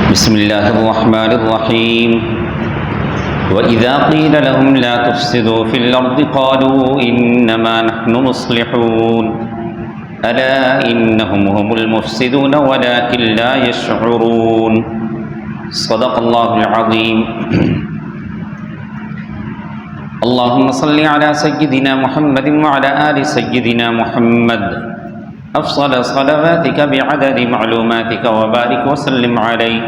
بسم الله الرحمن الرحيم وإذا قيل لهم لا تفسدوا في الأرض قالوا إنما نحن مصلحون ألا إنهم هم المفسدون ولكن لا يشعرون صدق الله العظيم اللهم صل على سيدنا محمد وعلى آل سيدنا محمد أفضل صلواتك بعدد معلوماتك وبارك وسلم عليه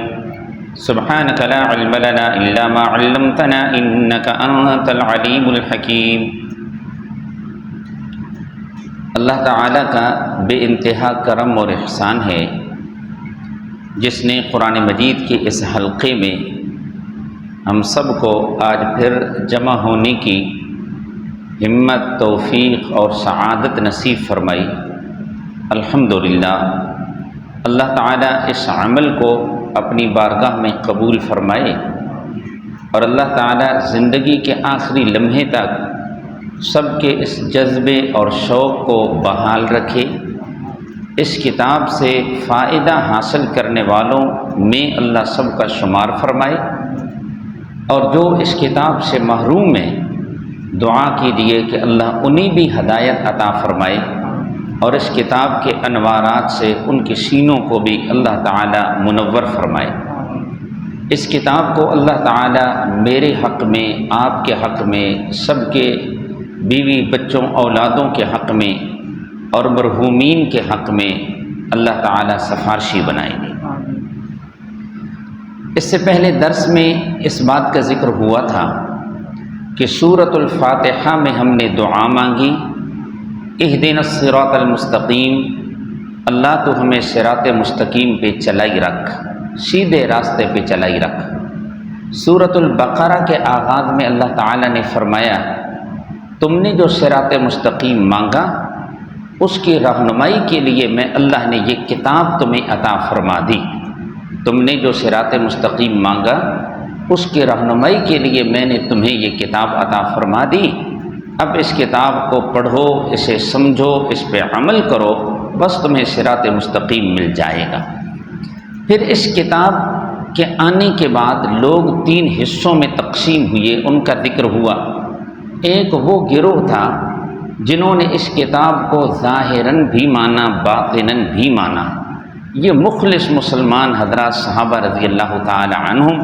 سبحانك لا علم لنا إلا ما علمتنا إنك أنت العليم الحكيم۔ اللہ تعالیٰ کا بے انتہا کرم اور احسان ہے جس نے قرآن مجید کے اس حلقے میں ہم سب کو آج پھر جمع ہونے کی ہمت، توفیق اور سعادت نصیب فرمائی۔ الحمدللہ، اللہ تعالیٰ اس عمل کو اپنی بارگاہ میں قبول فرمائے اور اللہ تعالیٰ زندگی کے آخری لمحے تک سب کے اس جذبے اور شوق کو بحال رکھے، اس کتاب سے فائدہ حاصل کرنے والوں میں اللہ سب کا شمار فرمائے، اور جو اس کتاب سے محروم ہیں دعا کیجیے کہ اللہ انہیں بھی ہدایت عطا فرمائے اور اس کتاب کے انوارات سے ان کے سینوں کو بھی اللہ تعالیٰ منور فرمائے۔ اس کتاب کو اللہ تعالیٰ میرے حق میں، آپ کے حق میں، سب کے بیوی بچوں اولادوں کے حق میں اور مرحومین کے حق میں اللہ تعالیٰ سفارشی بنائیں گے۔ اس سے پہلے درس میں اس بات کا ذکر ہوا تھا کہ سورۃ الفاتحہ میں ہم نے دعا مانگی، اہدنا الصراط المستقیم، اللہ تو ہمیں صراط مستقیم پہ چلائی رکھ، سیدھے راستے پہ چلائی رکھ۔ سورۃ البقرہ کے آغاز میں اللہ تعالیٰ نے فرمایا تم نے جو صراط مستقیم مانگا اس کی رہنمائی کے لیے میں اللہ نے یہ کتاب تمہیں عطا فرما دی۔ تم نے جو صراط مستقیم مانگا اس کی رہنمائی کے لیے میں نے تمہیں یہ کتاب عطا فرما دی۔ اب اس کتاب کو پڑھو، اسے سمجھو، اس پہ عمل کرو، بس تمہیں صراط مستقیم مل جائے گا۔ پھر اس کتاب کے آنے کے بعد لوگ تین حصوں میں تقسیم ہوئے، ان کا ذکر ہوا۔ ایک وہ گروہ تھا جنہوں نے اس کتاب کو ظاہراً بھی مانا، باطناً بھی مانا۔ یہ مخلص مسلمان حضرات صحابہ رضی اللہ تعالی عنہم،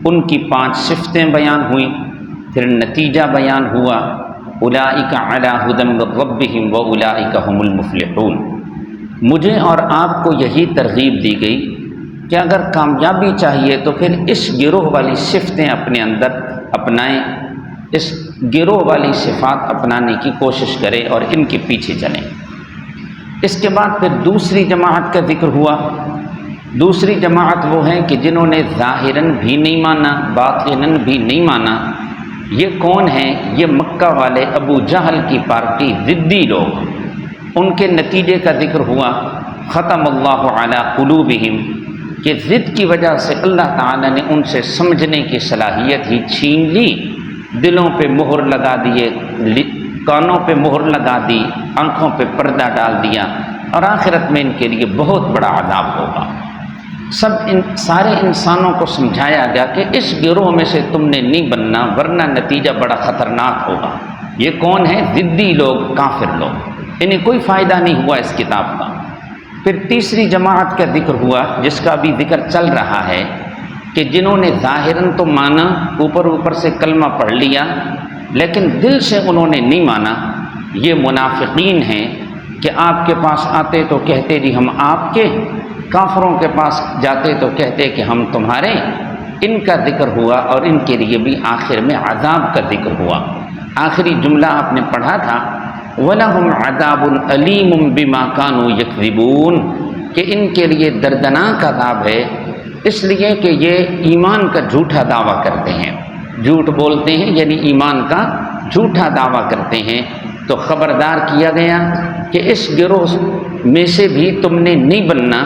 ان کی 5 صفتیں بیان ہوئیں، پھر نتیجہ بیان ہوا، اولئک علی ھدی من ربہم واولئک ھم المفلحون۔ مجھے اور آپ کو یہی ترغیب دی گئی کہ اگر کامیابی چاہیے تو پھر اس گروہ والی صفتیں اپنے اندر اپنائیں، اس گروہ والی صفات اپنانے کی کوشش کریں اور ان کے پیچھے چلیں۔ اس کے بعد پھر دوسری جماعت کا ذکر ہوا۔ دوسری جماعت وہ ہیں کہ جنہوں نے ظاہراً بھی نہیں مانا، باطناً بھی نہیں مانا۔ یہ کون ہیں؟ یہ مکہ والے ابو جہل کی پارٹی، ضدی لوگ۔ ان کے نتیجے کا ذکر ہوا، ختم اللہ علی قلوبہم، کہ ضد کی وجہ سے اللہ تعالیٰ نے ان سے سمجھنے کی صلاحیت ہی چھین لی، دلوں پہ مہر لگا دیے، کانوں پہ مہر لگا دی، آنکھوں پہ پردہ ڈال دیا، اور آخرت میں ان کے لیے بہت بڑا عذاب ہوگا۔ سارے انسانوں کو سمجھایا گیا کہ اس گروہ میں سے تم نے نہیں بننا ورنہ نتیجہ بڑا خطرناک ہوگا۔ یہ کون ہیں؟ ضدی لوگ، کافر لوگ، انہیں کوئی فائدہ نہیں ہوا اس کتاب کا۔ پھر تیسری جماعت کا ذکر ہوا جس کا بھی ذکر چل رہا ہے کہ جنہوں نے ظاہراً تو مانا، اوپر سے کلمہ پڑھ لیا، لیکن دل سے انہوں نے نہیں مانا۔ یہ منافقین ہیں کہ آپ کے پاس آتے تو کہتے جی ہم آپ کے، کافروں کے پاس جاتے تو کہتے کہ ہم تمہارے۔ ان کا ذکر ہوا اور ان کے لیے بھی آخر میں عذاب کا ذکر ہوا۔ آخری جملہ آپ نے پڑھا تھا وَلَهُمْ عَذَابٌ أَلِيمٌ بِمَا كَانُوا يَكْذِبُونَ، کہ ان کے لیے دردناک عذاب ہے اس لیے کہ یہ ایمان کا جھوٹا دعویٰ کرتے ہیں، جھوٹ بولتے ہیں یعنی ایمان کا جھوٹا دعویٰ کرتے ہیں۔ تو خبردار کیا گیا کہ اس گروہ میں سے بھی تم نے نہیں بننا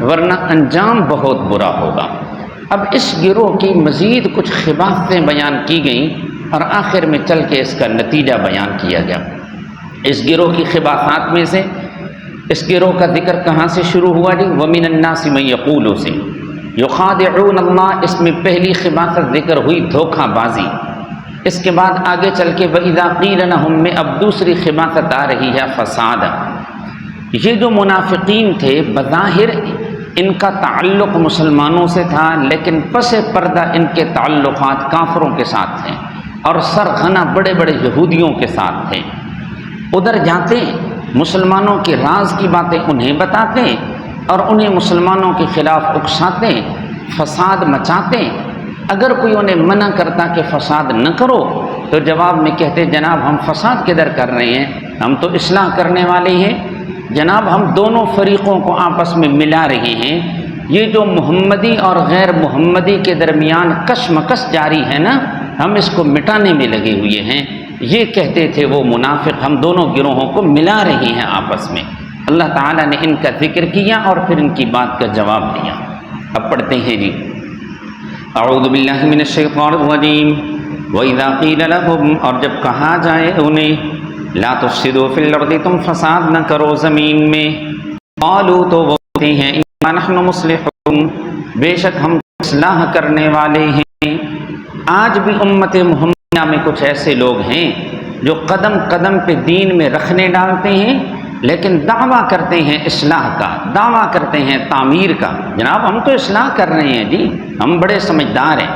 ورنہ انجام بہت برا ہوگا۔ اب اس گروہ کی مزید کچھ خباثتیں بیان کی گئیں اور آخر میں چل کے اس کا نتیجہ بیان کیا گیا۔ اس گروہ کی خباثات میں سے اس گروہ کا ذکر کہاں سے شروع ہوا جی؟ وَمِنَ النَّاسِ مَن يَقُولُ سے، یخادعون اللہ، اس میں پہلی خباثت ذکر ہوئی دھوکہ بازی، اس کے بعد آگے چل کے وَإِذَا قِيلَ لَهُم میں اب دوسری خباثت آ رہی ہے فساد۔ یہ جو منافقین تھے بظاہر ان کا تعلق مسلمانوں سے تھا، لیکن پس پردہ ان کے تعلقات کافروں کے ساتھ تھے اور سرغنہ بڑے بڑے یہودیوں کے ساتھ تھے۔ ادھر جاتے مسلمانوں کے راز کی باتیں انہیں بتاتے اور انہیں مسلمانوں کے خلاف اکساتے، فساد مچاتے۔ اگر کوئی انہیں منع کرتا کہ فساد نہ کرو تو جواب میں کہتے جناب ہم فساد کدھر کر رہے ہیں، ہم تو اصلاح کرنے والے ہیں، جناب ہم دونوں فریقوں کو آپس میں ملا رہے ہیں۔ یہ جو محمدی اور غیر محمدی کے درمیان کشمکش جاری ہے نا، ہم اس کو مٹانے میں لگے ہوئے ہیں۔ یہ کہتے تھے وہ منافق، ہم دونوں گروہوں کو ملا رہے ہیں آپس میں۔ اللہ تعالیٰ نے ان کا ذکر کیا اور پھر ان کی بات کا جواب دیا۔ اب پڑھتے ہیں جی، اعوذ باللہ من الشیطان الرجیم وَإِذَا قِيلَ لَهُمْ، اور جب کہا جائے انہیں لا تفسدوا فی الارض، تم فساد نہ کرو زمین میں، قالوا تو وہ کہتے ہیں اِنَّا نَحْنُ مُصْلِحُونَ، بے شک ہم اصلاح کرنے والے ہیں۔ آج بھی امت محمدیہ میں کچھ ایسے لوگ ہیں جو قدم قدم پہ دین میں رکھنے ڈالتے ہیں، لیکن دعویٰ کرتے ہیں اصلاح کا، دعویٰ کرتے ہیں تعمیر کا۔ جناب ہم تو اصلاح کر رہے ہیں جی، ہم بڑے سمجھدار ہیں۔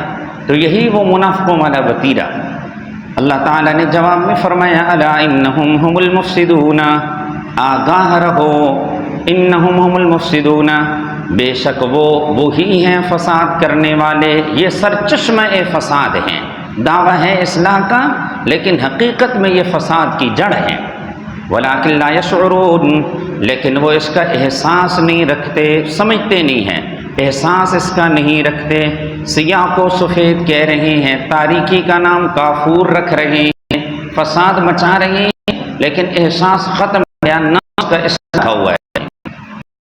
تو یہی وہ منافقوں والا وتیرہ۔ اللہ تعالیٰ نے جواب میں فرمایا الا انہم هم المفسدون، آگاہ رہو، انہم هم المفسدون، بے شک وہ وہی ہیں فساد کرنے والے، یہ سرچشمہ فساد ہیں۔ دعویٰ ہے اصلاح کا لیکن حقیقت میں یہ فساد کی جڑ ہے۔ ولیکن لا یشعرون، لیکن وہ اس کا احساس نہیں رکھتے، سمجھتے نہیں ہیں، احساس اس کا نہیں رکھتے۔ سیاہ کو سفید کہہ رہے ہیں، تاریکی کا نام کافور رکھ رہے ہیں، فساد مچا رہے ہیں، لیکن احساس ختم گیا، ناس کا اصلاح ہوا ہے۔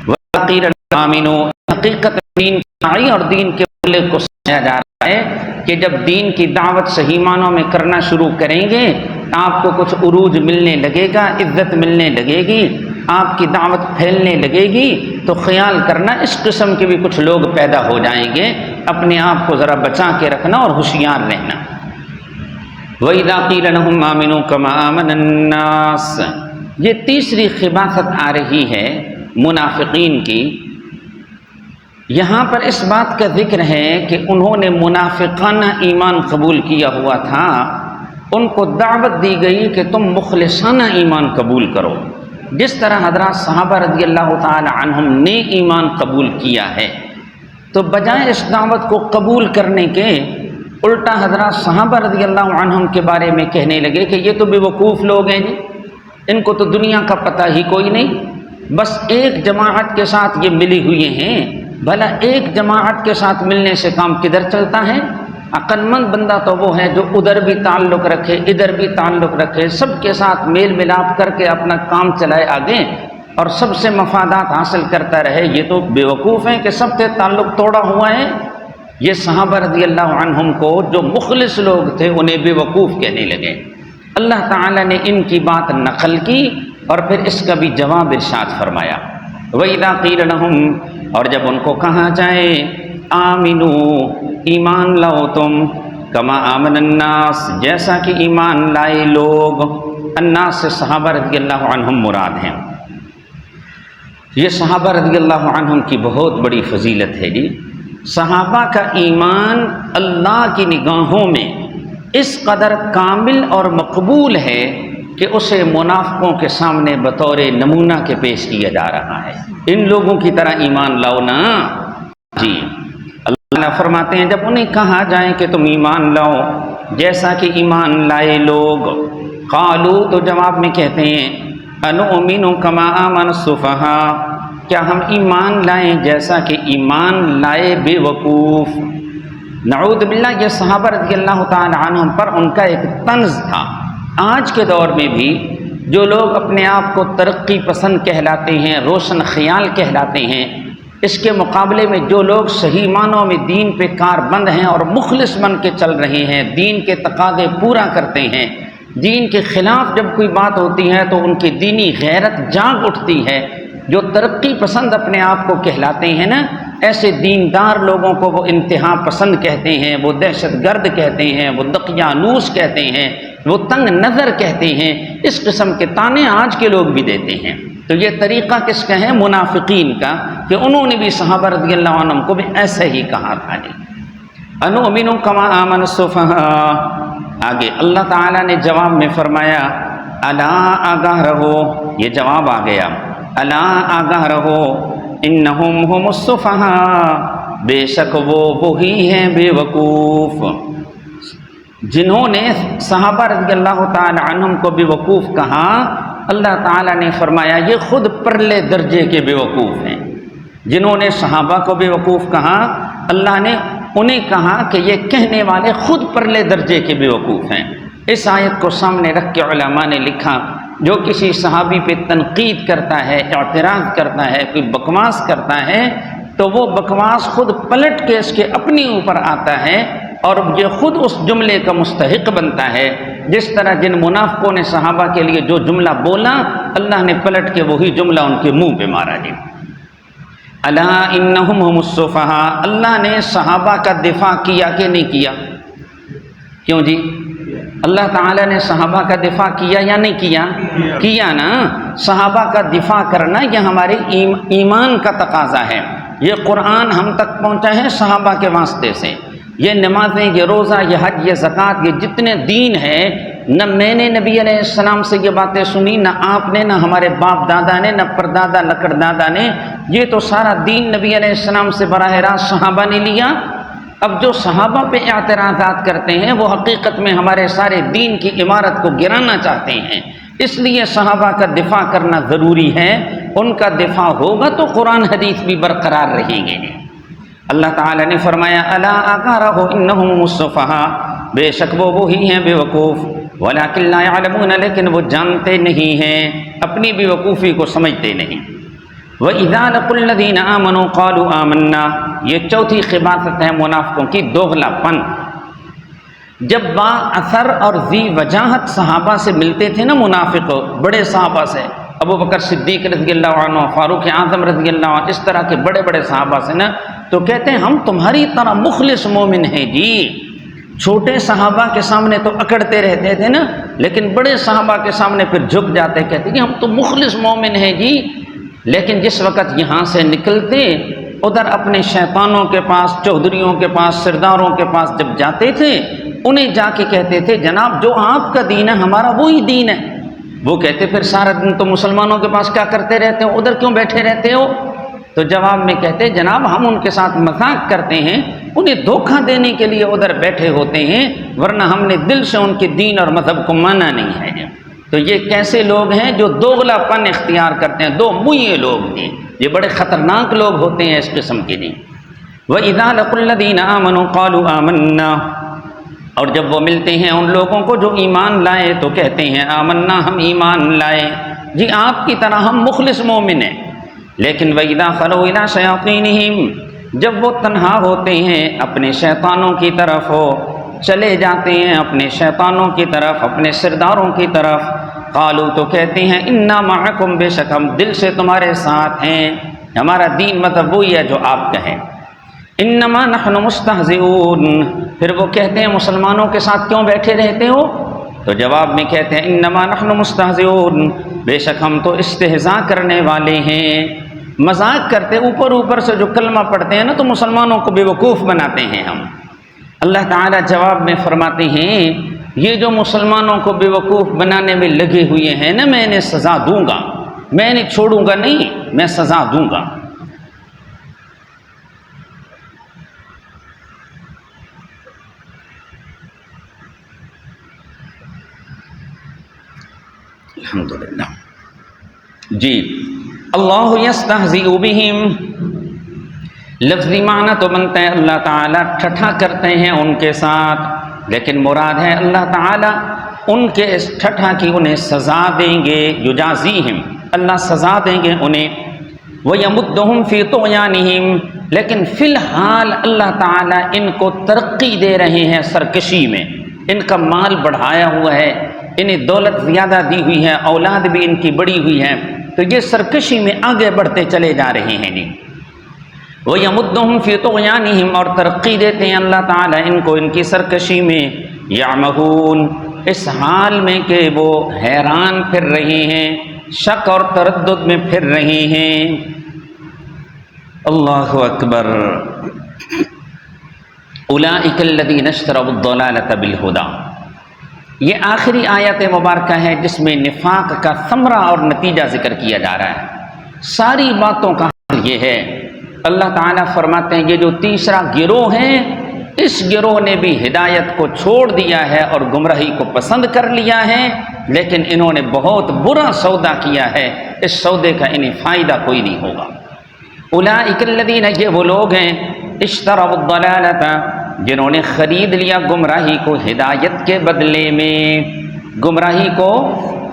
وَقِيلَ آمِنُوا، حقیقت دین کی اور دین کے ملک کو سمجھا جا رہا ہے کہ جب دین کی دعوت صحیح معنوں میں کرنا شروع کریں گے آپ کو کچھ عروج ملنے لگے گا، عزت ملنے لگے گی، آپ کی دعوت پھیلنے لگے گی، تو خیال کرنا اس قسم کے بھی کچھ لوگ پیدا ہو جائیں گے۔ اپنے آپ کو ذرا بچا کے رکھنا اور ہوشیار رہنا۔ وَإِذَا قِيلَ لَهُمْ آمِنُوا كَمَا آمَنَ النَّاسُ، یہ تیسری خباثت آ رہی ہے منافقین کی۔ یہاں پر اس بات کا ذکر ہے کہ انہوں نے منافقانہ ایمان قبول کیا ہوا تھا، ان کو دعوت دی گئی کہ تم مخلصانہ ایمان قبول کرو، جس طرح حضرات صحابہ رضی اللہ تعالی عنہم نے ایمان قبول کیا ہے۔ تو بجائے اس دعوت کو قبول کرنے کے الٹا حضرات صحابہ رضی اللہ عنہم کے بارے میں کہنے لگے کہ یہ تو بے وقوف لوگ ہیں جی، ان کو تو دنیا کا پتہ ہی کوئی نہیں، بس ایک جماعت کے ساتھ یہ ملی ہوئے ہیں۔ بھلا ایک جماعت کے ساتھ ملنے سے کام کدھر چلتا ہے؟ عقل مند بندہ تو وہ ہے جو ادھر بھی تعلق رکھے ادھر بھی تعلق رکھے، سب کے ساتھ میل ملاپ کر کے اپنا کام چلائے آگے اور سب سے مفادات حاصل کرتا رہے۔ یہ تو بے وقوف ہیں کہ سب سے تعلق توڑا ہوا ہے۔ یہ صحابہ رضی اللہ عنہم کو جو مخلص لوگ تھے انہیں بے وقوف کہنے لگے۔ اللہ تعالیٰ نے ان کی بات نقل کی اور پھر اس کا بھی جواب ارشاد فرمایا۔ وَإِذَا قِيلَ لَهُمْ، اور جب ان کو کہا جائے آمنو، ایمان لاؤ تم، کما آمن الناس، جیسا کہ ایمان لائے لوگ۔ الناس سے صحابہ رضی اللہ عنہم مراد ہیں۔ یہ صحابہ رضی اللہ عنہم کی بہت بڑی فضیلت ہے جی۔ صحابہ کا ایمان اللہ کی نگاہوں میں اس قدر کامل اور مقبول ہے کہ اسے منافقوں کے سامنے بطور نمونہ کے پیش کیا جا رہا ہے۔ ان لوگوں کی طرح ایمان لاؤ نا جی۔ اللہ فرماتے ہیں جب انہیں کہا جائے کہ تم ایمان لاؤ جیسا کہ ایمان لائے لوگ، قالو تو جواب میں کہتے ہیں انؤمن کما آمن السفہاء، کیا ہم ایمان لائیں جیسا کہ ایمان لائے بے وقوف۔ نعوذ باللہ، یہ صحابہ رضی اللہ تعالی عنہم پر ان کا ایک طنز تھا۔ آج کے دور میں بھی جو لوگ اپنے آپ کو ترقی پسند کہلاتے ہیں، روشن خیال کہلاتے ہیں، اس کے مقابلے میں جو لوگ صحیح معنوں میں دین پہ کاربند ہیں اور مخلص بن کے چل رہے ہیں، دین کے تقاضے پورا کرتے ہیں، دین کے خلاف جب کوئی بات ہوتی ہے تو ان کی دینی غیرت جاگ اٹھتی ہے، جو ترقی پسند اپنے آپ کو کہلاتے ہیں نا، ایسے دیندار لوگوں کو وہ انتہا پسند کہتے ہیں، وہ دہشت گرد کہتے ہیں، وہ دقیانوس کہتے ہیں، وہ تنگ نظر کہتے ہیں۔ اس قسم کے طعنے آج کے لوگ بھی دیتے ہیں۔ تو یہ طریقہ کس کا ہے؟ منافقین کا، کہ انہوں نے بھی صحابہ رضی اللہ عنہم کو بھی ایسا ہی کہا تھا جی۔ انؤمن کما آمن السفہاء، آگے اللہ تعالیٰ نے جواب میں فرمایا الا آگاہ رہو، یہ جواب آ گیا، الا آگاہ رہو، انہم ہم السفہاء، بے شک وہ وہی ہیں بے وقوف، جنہوں نے صحابہ رضی اللہ تعالی عنہم کو بے وقوف کہا۔ اللہ تعالیٰ نے فرمایا یہ خود پرلے درجے کے بے وقوف ہیں۔ جنہوں نے صحابہ کو بے وقوف کہا، اللہ نے انہیں کہا کہ یہ کہنے والے خود پرلے درجے کے بے وقوف ہیں۔ اس آیت کو سامنے رکھ کے علماء نے لکھا جو کسی صحابی پہ تنقید کرتا ہے، اعتراض کرتا ہے، کوئی بکواس کرتا ہے، تو وہ بکواس خود پلٹ کے اس کے اپنے اوپر آتا ہے اور یہ خود اس جملے کا مستحق بنتا ہے۔ جس طرح جن منافقوں نے صحابہ کے لیے جو جملہ بولا، اللہ نے پلٹ کے وہی جملہ ان کے منہ پہ مارا جی۔ الا انہم ہم السفہاء، اللہ نے صحابہ کا دفاع کیا کہ نہیں کیا؟ کیوں جی؟ اللہ تعالیٰ نے صحابہ کا دفاع کیا یا نہیں کیا؟ کیا نا۔ صحابہ کا دفاع کرنا یہ ہمارے ایمان کا تقاضا ہے۔ یہ قرآن ہم تک پہنچا ہے صحابہ کے واسطے سے۔ یہ نمازیں، یہ روزہ، یہ حج، یہ زکوٰۃ، یہ جتنے دین ہیں، نہ میں نے نبی علیہ السلام سے یہ باتیں سنی، نہ آپ نے، نہ ہمارے باپ دادا نے، نہ پردادا لکڑ دادا نے، یہ تو سارا دین نبی علیہ السلام سے براہ راست صحابہ نے لیا۔ اب جو صحابہ پہ اعتراضات کرتے ہیں وہ حقیقت میں ہمارے سارے دین کی عمارت کو گرانا چاہتے ہیں۔ اس لیے صحابہ کا دفاع کرنا ضروری ہے۔ ان کا دفاع ہوگا تو قرآن حدیث بھی برقرار رہیں گے۔ اللہ تعالیٰ نے فرمایا الا آگاہ رہو انہم السفہاء، بے شک وہ وہی ہیں بے وقوف، ولکن لا یعلمون، لیکن وہ جانتے نہیں ہیں، اپنی بے وقوفی کو سمجھتے نہیں۔ وَإِذَا لَقُوا الَّذِينَ آمَنُوا قَالُوا آمَنَّا، یہ چوتھی خباثت ہے منافقوں کی، دوغلا پن۔ جب با اثر اور ذی وجاہت صحابہ سے ملتے تھے نا منافق، بڑے صحابہ سے، ابو بکر صدیق رضی اللہ عنہ، فاروق اعظم رضی اللہ عنہ، اس طرح کے بڑے بڑے صحابہ سے نا، تو کہتے ہیں ہم تمہاری طرح مخلص مومن ہیں جی۔ چھوٹے صحابہ کے سامنے تو اکڑتے رہتے تھے نا، لیکن بڑے صحابہ کے سامنے پھر جھک جاتے، کہتے کہ ہم تو مخلص مومن ہیں جی۔ لیکن جس وقت یہاں سے نکلتے ادھر اپنے شیطانوں کے پاس، چودھریوں کے پاس، سرداروں کے پاس جب جاتے تھے، انہیں جا کے کہتے تھے جناب جو آپ کا دین ہے ہمارا وہی دین ہے۔ وہ کہتے پھر سارا دن تو مسلمانوں کے پاس کیا کرتے رہتے ہو، ادھر کیوں بیٹھے رہتے ہو؟ تو جواب میں کہتے جناب ہم ان کے ساتھ مذاق کرتے ہیں، انہیں دھوکہ دینے کے لیے ادھر بیٹھے ہوتے ہیں، ورنہ ہم نے دل سے ان کے دین اور مذہب کو مانا نہیں ہے۔ تو یہ کیسے لوگ ہیں جو دوغلا پن اختیار کرتے ہیں، دو منھے لوگ ہیں، یہ بڑے خطرناک لوگ ہوتے ہیں اس قسم کے نہیں۔ وَإِذَا لَقُوا الَّذِينَ آمَنُوا قَالُوا آمَنَّا، اور جب وہ ملتے ہیں ان لوگوں کو جو ایمان لائے تو کہتے ہیں آمنا، ہم ایمان لائے جی، آپ کی طرح ہم مخلص مومن ہیں۔ لیکن وَإِذَا خَلَوْا إِلَىٰ شَيَاطِينِهِمْ، جب وہ تنہا ہوتے ہیں اپنے شیطانوں کی طرف، ہو چلے جاتے ہیں اپنے شیطانوں کی طرف، اپنے سرداروں کی طرف، قالوا تو کہتے ہیں انا معکم، بے شک ہم دل سے تمہارے ساتھ ہیں، ہمارا دین مطلب وہی ہے جو آپ کہیں۔ انما نحن مستہزئون، پھر وہ کہتے ہیں مسلمانوں کے ساتھ کیوں بیٹھے رہتے ہو؟ تو جواب میں کہتے ہیں انما نحن مستہزئون، بے شک ہم تو استہزاء کرنے والے ہیں، مذاق کرتے، اوپر اوپر سے جو کلمہ پڑھتے ہیں نا تو مسلمانوں کو بے وقوف بناتے ہیں ہم۔ اللہ تعالیٰ جواب میں فرماتے ہیں یہ جو مسلمانوں کو بے وقوف بنانے میں لگے ہوئے ہیں نا، میں انہیں سزا دوں گا، میں انہیں چھوڑوں گا نہیں، میں سزا دوں گا۔ الحمدللہ جی۔ اللہ یستہزئ بہم، لفظی معنی تو بنتا ہے اللہ تعالیٰ ٹھٹھا کرتے ہیں ان کے ساتھ، لیکن مراد ہے اللہ تعالیٰ ان کے اس ٹھٹھا کی انہیں سزا دیں گے، یجازیہم، اللہ سزا دیں گے انہیں، وَيَمُدُّهُمْ فِي طُغْيَانِهِمْ، لیکن فی الحال اللہ تعالیٰ ان کو ترقی دے رہے ہیں سرکشی میں، ان کا مال بڑھایا ہوا ہے، انہیں دولت زیادہ دی ہوئی ہے، اولاد بھی ان کی بڑی ہوئی ہے، تو یہ سرکشی میں آگے بڑھتے چلے جا رہے ہیں جی۔ وَيَمُدُّهُمْ فِي طُغْيَانِهِمْ، اور ترقی دیتے ہیں اللہ تعالیٰ ان کو ان کی سرکشی میں، يَعْمَهُونَ، اس حال میں کہ وہ حیران پھر رہے ہیں، شک اور تردد میں پھر رہے ہیں۔ اللہ اکبر۔ اولئک الذین اشتروا الضلالۃ بالہدی، یہ آخری آیت مبارکہ ہے جس میں نفاق کا ثمرہ اور نتیجہ ذکر کیا جا رہا ہے۔ ساری باتوں کا حل یہ ہے، اللہ تعالیٰ فرماتے ہیں یہ جو تیسرا گروہ ہے، اس گروہ نے بھی ہدایت کو چھوڑ دیا ہے اور گمراہی کو پسند کر لیا ہے، لیکن انہوں نے بہت برا سودا کیا ہے، اس سودے کا انہیں فائدہ کوئی نہیں ہوگا۔ اولئک الذین، یہ وہ لوگ ہیں، اشتروا الضلالۃ، جنہوں نے خرید لیا گمراہی کو ہدایت کے بدلے میں، گمراہی کو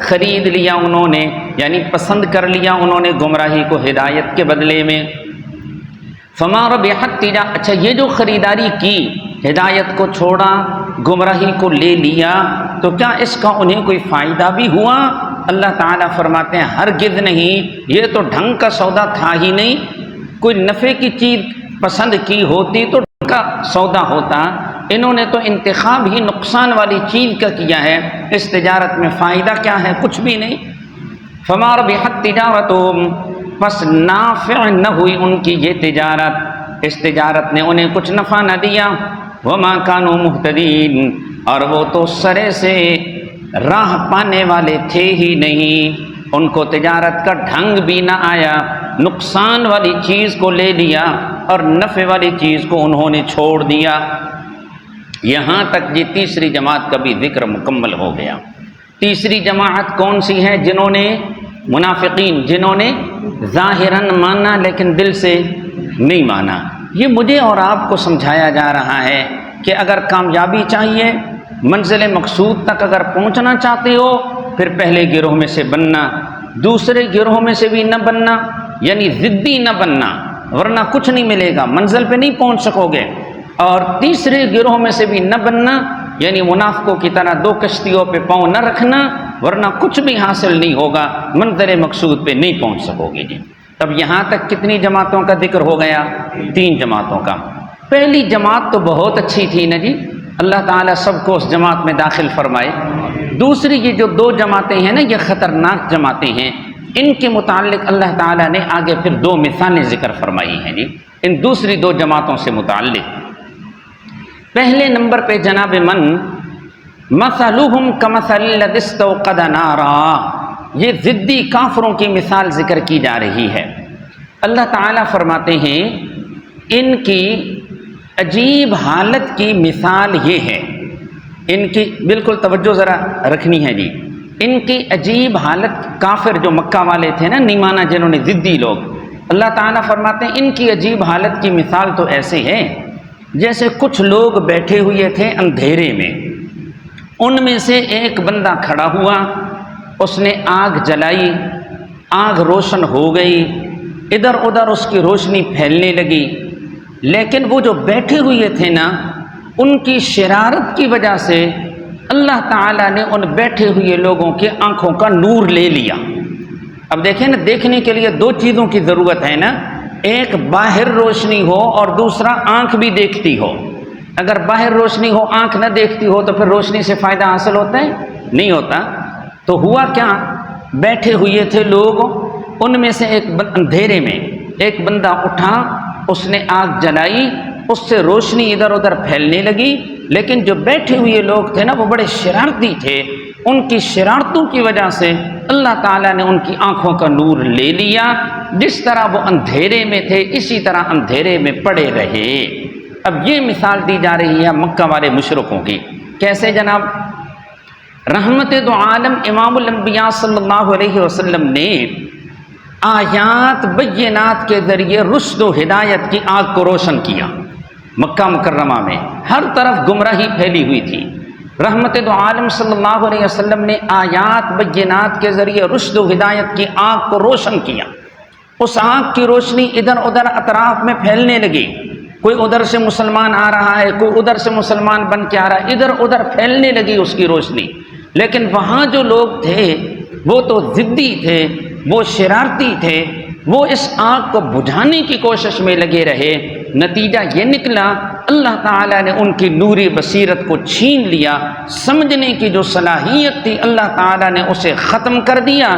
خرید لیا انہوں نے، یعنی پسند کر لیا انہوں نے گمراہی کو ہدایت کے بدلے میں۔ فما ربحت تجارتہم، اچھا یہ جو خریداری کی، ہدایت کو چھوڑا، گمراہی کو لے لیا، تو کیا اس کا انہیں کوئی فائدہ بھی ہوا؟ اللہ تعالیٰ فرماتے ہیں ہرگز نہیں، یہ تو ڈھنگ کا سودا تھا ہی نہیں، کوئی نفع کی چیز پسند کی ہوتی تو ڈھنگ کا سودا ہوتا، انہوں نے تو انتخاب ہی نقصان والی چیز کا کیا ہے، اس تجارت میں فائدہ کیا ہے؟ کچھ بھی نہیں۔ فما ربحت تجارتہم، پس نافع نہ ہوئی ان کی یہ تجارت، اس تجارت نے انہیں کچھ نفع نہ دیا۔ وما كانوا مہتدین، اور وہ تو سرے سے راہ پانے والے تھے ہی نہیں، ان کو تجارت کا ڈھنگ بھی نہ آیا، نقصان والی چیز کو لے لیا اور نفع والی چیز کو انہوں نے چھوڑ دیا۔ یہاں تک یہ تیسری جماعت کا بھی ذکر مکمل ہو گیا۔ تیسری جماعت کون سی ہے؟ جنہوں نے، منافقین، جنہوں نے ظاہراً مانا لیکن دل سے نہیں مانا۔ یہ مجھے اور آپ کو سمجھایا جا رہا ہے کہ اگر کامیابی چاہیے، منزل مقصود تک اگر پہنچنا چاہتے ہو، پھر پہلے گروہ میں سے بننا، دوسرے گروہ میں سے بھی نہ بننا، یعنی ضدی نہ بننا، ورنہ کچھ نہیں ملے گا، منزل پہ نہیں پہنچ سکو گے۔ اور تیسرے گروہ میں سے بھی نہ بننا، یعنی منافقوں کی طرح دو کشتیوں پہ پاؤں نہ رکھنا، ورنہ کچھ بھی حاصل نہیں ہوگا، منزل مقصود پہ نہیں پہنچ سکو گے جی۔ اب یہاں تک کتنی جماعتوں کا ذکر ہو گیا؟ 3 جماعتوں کا۔ پہلی جماعت تو بہت اچھی تھی نا جی، اللہ تعالیٰ سب کو اس جماعت میں داخل فرمائے۔ دوسری یہ جو 2 جماعتیں ہیں نا، یہ خطرناک جماعتیں ہیں، ان کے متعلق اللہ تعالیٰ نے آگے پھر 2 مثالیں ذکر فرمائی ہیں جی، ان دوسری 2 جماعتوں سے متعلق۔ پہلے نمبر پہ جناب من، مثلہم کمثل الذی استوقد نارا، یہ ضدی کافروں کی مثال ذکر کی جا رہی ہے۔ اللہ تعالیٰ فرماتے ہیں ان کی عجیب حالت کی مثال یہ ہے، ان کی بالکل توجہ ذرا رکھنی ہے جی، ان کی عجیب حالت، کافر جو مکہ والے تھے نا، نہیں مانا جنہوں نے، ضدی لوگ، اللہ تعالیٰ فرماتے ہیں ان کی عجیب حالت کی مثال تو ایسے ہے جیسے کچھ لوگ بیٹھے ہوئے تھے اندھیرے میں، ان میں سے ایک بندہ کھڑا ہوا، اس نے آگ جلائی، آگ روشن ہو گئی، ادھر ادھر اس کی روشنی پھیلنے لگی، لیکن وہ جو بیٹھے ہوئے تھے نا، ان کی شرارت کی وجہ سے اللہ تعالیٰ نے ان بیٹھے ہوئے لوگوں کی آنکھوں کا نور لے لیا۔ اب دیکھیں نا، دیکھنے کے لیے 2 چیزوں کی ضرورت ہے نا، ایک باہر روشنی ہو اور دوسرا آنکھ بھی دیکھتی ہو۔ اگر باہر روشنی ہو، آنکھ نہ دیکھتی ہو، تو پھر روشنی سے فائدہ حاصل ہوتا ہے؟ نہیں ہوتا۔ تو ہوا کیا، بیٹھے ہوئے تھے لوگ، ان میں سے ایک اندھیرے میں ایک بندہ اٹھا، اس نے آگ جلائی، اس سے روشنی ادھر ادھر پھیلنے لگی، لیکن جو بیٹھے ہوئے لوگ تھے نا، وہ بڑے شرارتی تھے، ان کی شرارتوں کی وجہ سے اللہ تعالیٰ نے ان کی آنکھوں کا نور لے لیا، جس طرح وہ اندھیرے میں تھے اسی طرح اندھیرے میں پڑے رہے۔ اب یہ مثال دی جا رہی ہے مکہ والے مشرکوں کی۔ کیسے جناب؟ رحمت دو عالم امام الانبیاء صلی اللہ علیہ وسلم نے آیات بینات کے ذریعے رشد و ہدایت کی آگ کو روشن کیا۔ مکہ مکرمہ میں ہر طرف گمراہی پھیلی ہوئی تھی، رحمت دو عالم صلی اللہ علیہ وسلم نے آیات بینات کے ذریعے رشد و ہدایت کی آگ کو روشن کیا۔ اس آگ کی روشنی ادھر ادھر اطراف میں پھیلنے لگی، کوئی ادھر سے مسلمان آ رہا ہے، کوئی ادھر سے مسلمان بن کے آ رہا ہے، ادھر ادھر پھیلنے لگی اس کی روشنی۔ لیکن وہاں جو لوگ تھے وہ تو ضدی تھے، وہ شرارتی تھے، وہ اس آگ کو بجھانے کی کوشش میں لگے رہے، نتیجہ یہ نکلا اللہ تعالیٰ نے ان کی نوری بصیرت کو چھین لیا، سمجھنے کی جو صلاحیت تھی اللہ تعالیٰ نے اسے ختم کر دیا۔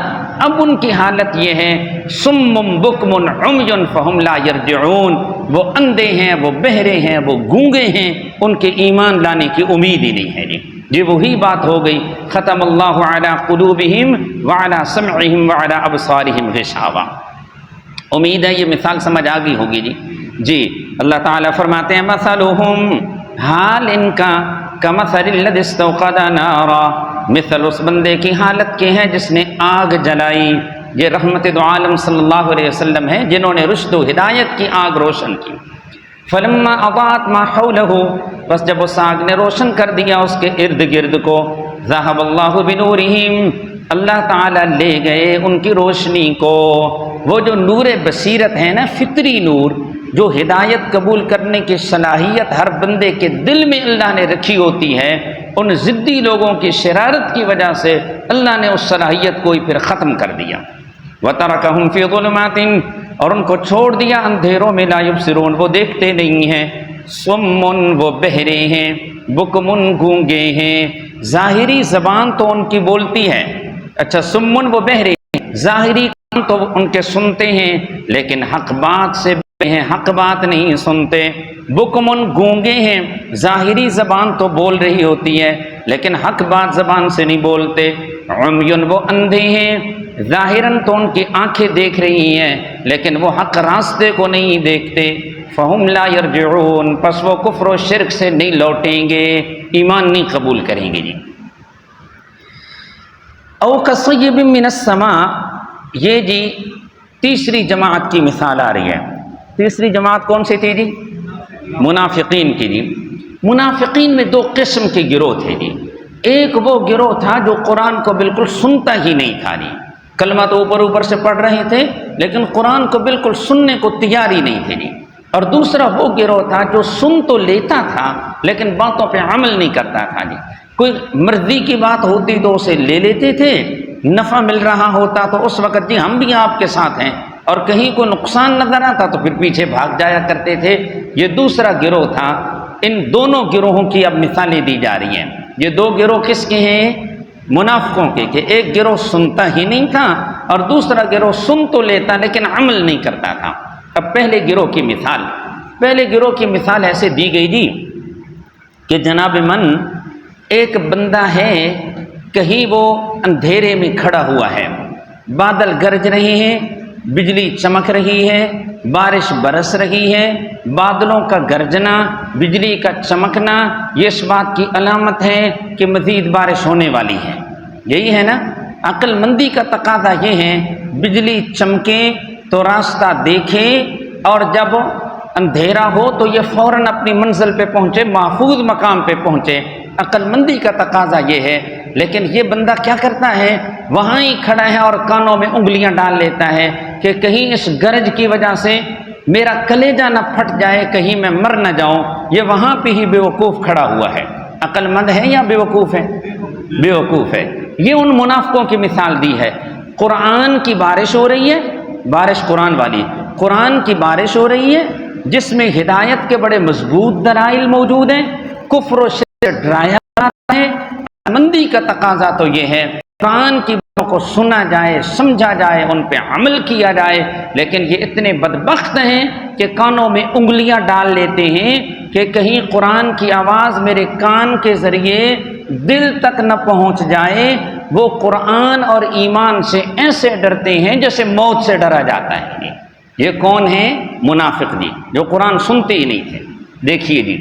اب ان کی حالت یہ ہے صم بکم عمی فہم لا یرجعون، وہ اندھے ہیں، وہ بہرے ہیں، وہ گونگے ہیں، ان کے ایمان لانے کی امید ہی نہیں ہے جی۔ یہ وہی بات ہو گئی، ختم اللہ علی قلوبہم وعلی سمعہم وعلی ابصارہم غشاوہ۔ امید ہے یہ مثال سمجھ آ گئی ہوگی جی۔ اللہ تعالیٰ فرماتے ہیں مثلہم، حال ان کا کمثل الذی استوقد نارا، مثل اس بندے کی حالت کے ہے جس نے آگ جلائی۔ یہ رحمت دو عالم صلی اللہ علیہ وسلم ہے جنہوں نے رشد و ہدایت کی آگ روشن کی۔ فلما اضاءت ما حولہ، بس جب اس آگ نے روشن کر دیا اس کے ارد گرد کو، ذہب اللہ بنورہم، اللہ تعالیٰ لے گئے ان کی روشنی کو۔ وہ جو نور بصیرت ہے نا، فطری نور، جو ہدایت قبول کرنے کی صلاحیت ہر بندے کے دل میں اللہ نے رکھی ہوتی ہے، ان ضدی لوگوں کی شرارت کی وجہ سے اللہ نے اس صلاحیت کو ہی پھر ختم کر دیا۔ وَتَرَكَهُمْ فِي ظُلُمَاتٍ، اور ان کو چھوڑ دیا اندھیروں میں، لا یبصرون، وہ دیکھتے نہیں ہیں، سمن، وہ بہرے ہیں، بکمن، گونگے ہیں۔ ظاہری زبان تو ان کی بولتی ہے، اچھا سمن وہ بہرے ہیں، ظاہری کام تو ان کے سنتے ہیں لیکن حق بات سے ہیں، حق بات نہیں سنتے۔ بکمن، گونگے ہیں، ظاہری زبان تو بول رہی ہوتی ہے لیکن حق بات زبان سے نہیں بولتے۔ عمیٌ، وہ اندھے ہیں، ظاہراً تو ان کی آنکھیں دیکھ رہی ہیں لیکن وہ حق راستے کو نہیں دیکھتے۔ فہم لا یرجعون، پس وہ کفر و شرک سے نہیں لوٹیں گے، ایمان نہیں قبول کریں گے جی۔ او کصیب من السماء، یہ جی تیسری جماعت کی مثال آ رہی ہے۔ تیسری جماعت کون سی تھی جی؟ منافقین کی جی۔ منافقین میں دو قسم کے گروہ تھے جی۔ ایک وہ گروہ تھا جو قرآن کو بالکل سنتا ہی نہیں تھا جی، کلمہ تو اوپر اوپر سے پڑھ رہے تھے لیکن قرآن کو بالکل سننے کو تیار ہی نہیں تھے جی۔ اور دوسرا وہ گروہ تھا جو سن تو لیتا تھا لیکن باتوں پہ عمل نہیں کرتا تھا جی۔ کوئی مرضی کی بات ہوتی تو اسے لے لیتے تھے، نفع مل رہا ہوتا تو اس وقت جی ہم بھی آپ کے ساتھ ہیں، اور کہیں کوئی نقصان نظر آتا تو پھر پیچھے بھاگ جایا کرتے تھے۔ یہ دوسرا گروہ تھا۔ ان دونوں گروہوں کی اب مثالیں دی جا رہی ہیں۔ یہ دو گروہ کس کے ہیں؟ منافقوں کے، کہ ایک گروہ سنتا ہی نہیں تھا اور دوسرا گروہ سن تو لیتا لیکن عمل نہیں کرتا تھا۔ اب پہلے گروہ کی مثال، پہلے گروہ کی مثال ایسے دی گئی جی کہ جناب من، ایک بندہ ہے، کہیں وہ اندھیرے میں کھڑا ہوا ہے، بادل گرج رہے ہیں، بجلی چمک رہی ہے، بارش برس رہی ہے، بادلوں کا گرجنا، بجلی کا چمکنا یہ اس بات کی علامت ہے کہ مزید بارش ہونے والی ہے۔ یہی ہے نا، عقل مندی کا تقاضا یہ ہے بجلی چمکے تو راستہ دیکھے، اور جب اندھیرا ہو تو یہ فوراً اپنی منزل پہ پہنچے، محفوظ مقام پہ پہنچے۔ عقل مندی کا تقاضا یہ ہے، لیکن یہ بندہ کیا کرتا ہے، وہاں ہی کھڑا ہے اور کانوں میں انگلیاں ڈال لیتا ہے کہ کہیں اس گرج کی وجہ سے میرا کلیجہ نہ پھٹ جائے، کہیں میں مر نہ جاؤں۔ یہ وہاں پہ ہی بے وقوف کھڑا ہوا ہے۔ عقل مند ہے یا بے وقوف ہے؟ بے وقوف ہے۔ یہ ان منافقوں کی مثال دی ہے۔ قرآن کی بارش ہو رہی ہے، بارش قرآن والی، قرآن کی بارش ہو رہی ہے جس میں ہدایت کے بڑے مضبوط دلائل موجود ہیں، کفر و شرک سے ڈرایا جاتا ہے۔ مندی کا تقاضا تو یہ ہے قرآن کی باتوں کو سنا جائے، سمجھا جائے، ان پہ عمل کیا جائے، لیکن یہ اتنے بدبخت ہیں کہ کانوں میں انگلیاں ڈال لیتے ہیں کہ کہیں قرآن کی آواز میرے کان کے ذریعے دل تک نہ پہنچ جائے۔ وہ قرآن اور ایمان سے ایسے ڈرتے ہیں جیسے موت سے ڈرا جاتا ہے۔ یہ کون ہیں؟ منافق جی، جو قرآن سنتے ہی نہیں تھے۔ دیکھیے جی،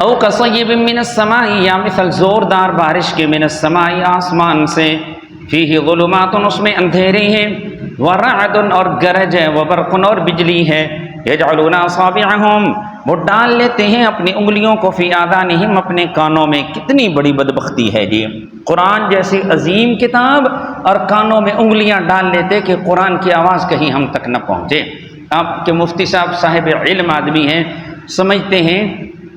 او کصیب من السماء، یا مثل زوردار بارش کے، من السماء آسمان سے، فیہ ظلمات، اس میں اندھیرے ہیں، ورعد اور گرج ہے، وبرق اور بجلی ہے، یجعلون اصابعہم، وہ ڈال لیتے ہیں اپنی انگلیوں کو، فی آذانہم، اپنے کانوں میں۔ کتنی بڑی بدبختی ہے جی، قرآن جیسی عظیم کتاب اور کانوں میں انگلیاں ڈال لیتے کہ قرآن کی آواز کہیں ہم تک نہ پہنچے۔ آپ کے مفتی صاحب علم آدمی ہیں، سمجھتے ہیں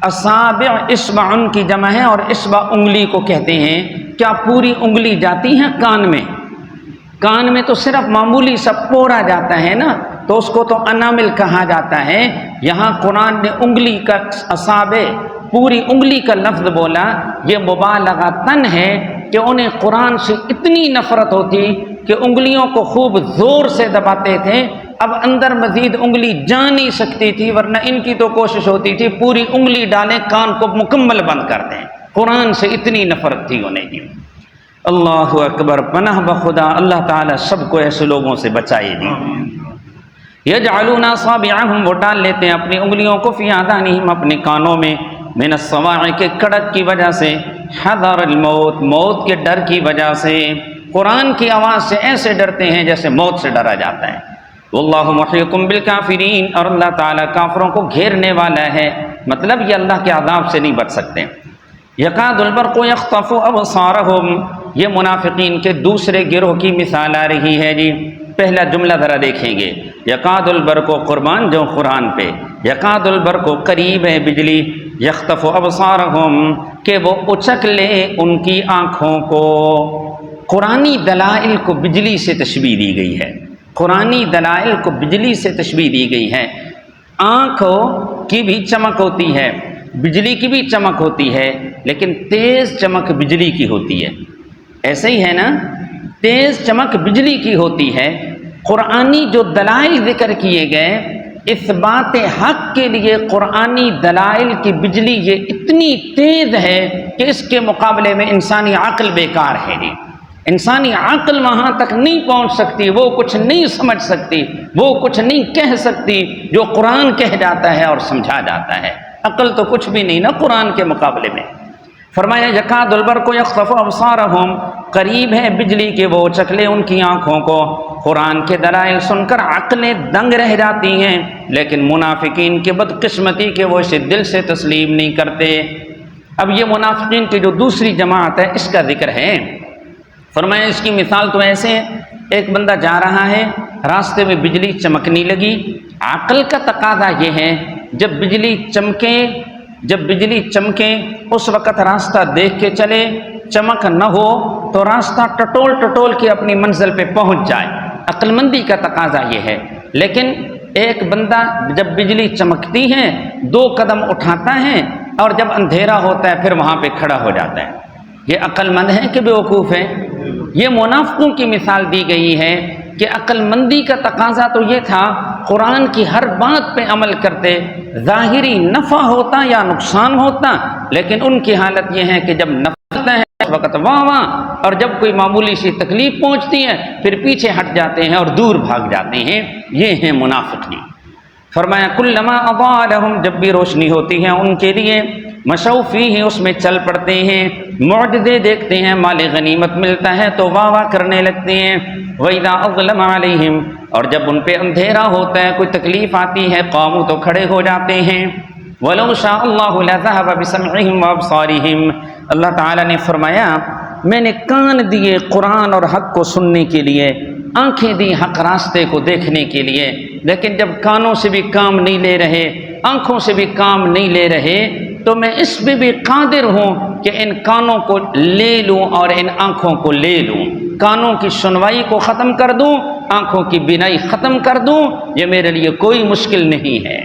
اصابع اصبع کی جمع ہے اور اصبع انگلی کو کہتے ہیں۔ کیا پوری انگلی جاتی ہے کان میں؟ کان میں تو صرف معمولی سا پوڑا جاتا ہے نا، تو اس کو تو انامل کہا جاتا ہے۔ یہاں قرآن نے انگلی کا اصابع، پوری انگلی کا لفظ بولا، یہ مبالغتاً ہے کہ انہیں قرآن سے اتنی نفرت ہوتی کہ انگلیوں کو خوب زور سے دباتے تھے، اب اندر مزید انگلی جا نہیں سکتی تھی، ورنہ ان کی تو کوشش ہوتی تھی پوری انگلی ڈالیں، کان کو مکمل بند کر دیں، قرآن سے اتنی نفرت تھی انہیں جی۔ اللہ اکبر، پناہ بخدا اللہ تعالیٰ سب کو ایسے لوگوں سے بچائے جی۔ یجعلون اصابعهم، وہ ڈال لیتے ہیں اپنی انگلیوں کو، فی آذانہم، اپنے کانوں میں، من الصواعق، کے کڑک کی وجہ سے، حذر الموت، موت کے ڈر کی وجہ سے، قرآن کی آواز سے ایسے ڈرتے ہیں جیسے موت سے ڈرا جاتا ہے۔ واللہ محیط بالکافرین، اور اللہ تعالیٰ کافروں کو گھیرنے والا ہے، مطلب یہ اللہ کے عذاب سے نہیں بچ سکتے۔ یکاد البرق یخطف ابصارہم، یہ منافقین کے دوسرے گروہ کی مثال آ رہی ہے جی۔ پہلا جملہ ذرا دیکھیں گے، یکاد البرق، قربان جو قرآن پہ، یکاد البرق، قریب ہے بجلی، یخطف ابصارہم، کہ وہ اچک لے ان کی آنکھوں کو۔ قرآنی دلائل کو بجلی سے تشبیہ دی گئی ہے، قرآنی دلائل کو بجلی سے تشبیہ دی گئی ہے۔ آنکھوں کی بھی چمک ہوتی ہے، بجلی کی بھی چمک ہوتی ہے، لیکن تیز چمک بجلی کی ہوتی ہے، ایسے ہی ہے نا، تیز چمک بجلی کی ہوتی ہے۔ قرآنی جو دلائل ذکر کیے گئے، اثبات حق کے لیے قرآنی دلائل کی بجلی یہ اتنی تیز ہے کہ اس کے مقابلے میں انسانی عقل بیکار ہے جی۔ انسانی عقل وہاں تک نہیں پہنچ سکتی، وہ کچھ نہیں سمجھ سکتی، وہ کچھ نہیں کہہ سکتی جو قرآن کہہ جاتا ہے اور سمجھا جاتا ہے۔ عقل تو کچھ بھی نہیں نا قرآن کے مقابلے میں۔ فرمایا یکاد البرق یخطف ابصارہم، قریب ہے بجلی کے وہ چک لے ان کی آنکھوں کو۔ قرآن کے دلائل سن کر عقلیں دنگ رہ جاتی ہیں، لیکن منافقین کی بدقسمتی کہ وہ اسے دل سے تسلیم نہیں کرتے۔ اب یہ منافقین کی جو دوسری جماعت ہے اس کا ذکر ہے۔ فرمایا اس کی مثال تو ایسے ہے، ایک بندہ جا رہا ہے، راستے میں بجلی چمکنے لگی، عقل کا تقاضا یہ ہے جب بجلی چمکے اس وقت راستہ دیکھ کے چلے، چمک نہ ہو تو راستہ ٹٹول کے اپنی منزل پہ پہنچ جائے، عقل مندی کا تقاضا یہ ہے۔ لیکن ایک بندہ جب بجلی چمکتی ہے 2 قدم اٹھاتا ہے، اور جب اندھیرا ہوتا ہے پھر وہاں پہ کھڑا ہو جاتا ہے۔ یہ عقل مند ہے کہ بیوقوف ہے؟ یہ منافقوں کی مثال دی گئی ہے کہ عقل مندی کا تقاضا تو یہ تھا قرآن کی ہر بات پہ عمل کرتے، ظاہری نفع ہوتا یا نقصان ہوتا، لیکن ان کی حالت یہ ہے کہ جب نفع ہوتا ہے اس وقت واہ واہ، اور جب کوئی معمولی سی تکلیف پہنچتی ہے پھر پیچھے ہٹ جاتے ہیں اور دور بھاگ جاتے ہیں۔ یہ ہیں منافق جی۔ فرمایا کلما اضاء لهم، جب بھی روشنی ہوتی ہے ان کے لیے، مشوا فیہ، اس میں چل پڑتے ہیں، معجزے دیکھتے ہیں، مال غنیمت ملتا ہے تو واہ واہ کرنے لگتے ہیں۔ وَإِذَا أَظْلَمَ عَلَيْهِمْ، اور جب ان پہ اندھیرا ہوتا ہے، کوئی تکلیف آتی ہے، قاموا تو کھڑے ہو جاتے ہیں۔ وَلَوْ شَاءَ اللَّهُ لَذَهَبَ بِسَمْعِهِمْ وَأَبْصَارِهِمْ، اللہ تعالیٰ نے فرمایا میں نے کان دیے قرآن اور حق کو سننے کے لیے، آنکھیں دی حق راستے کو دیکھنے کے لیے، لیکن جب کانوں سے بھی کام نہیں لے رہے، آنکھوں سے بھی کام نہیں لے رہے، تو میں اس پہ بھی قادر ہوں کہ ان کانوں کو لے لوں اور ان آنکھوں کو لے لوں، کانوں کی سنوائی کو ختم کر دوں، آنکھوں کی بینائی ختم کر دوں، یہ میرے لیے کوئی مشکل نہیں ہے۔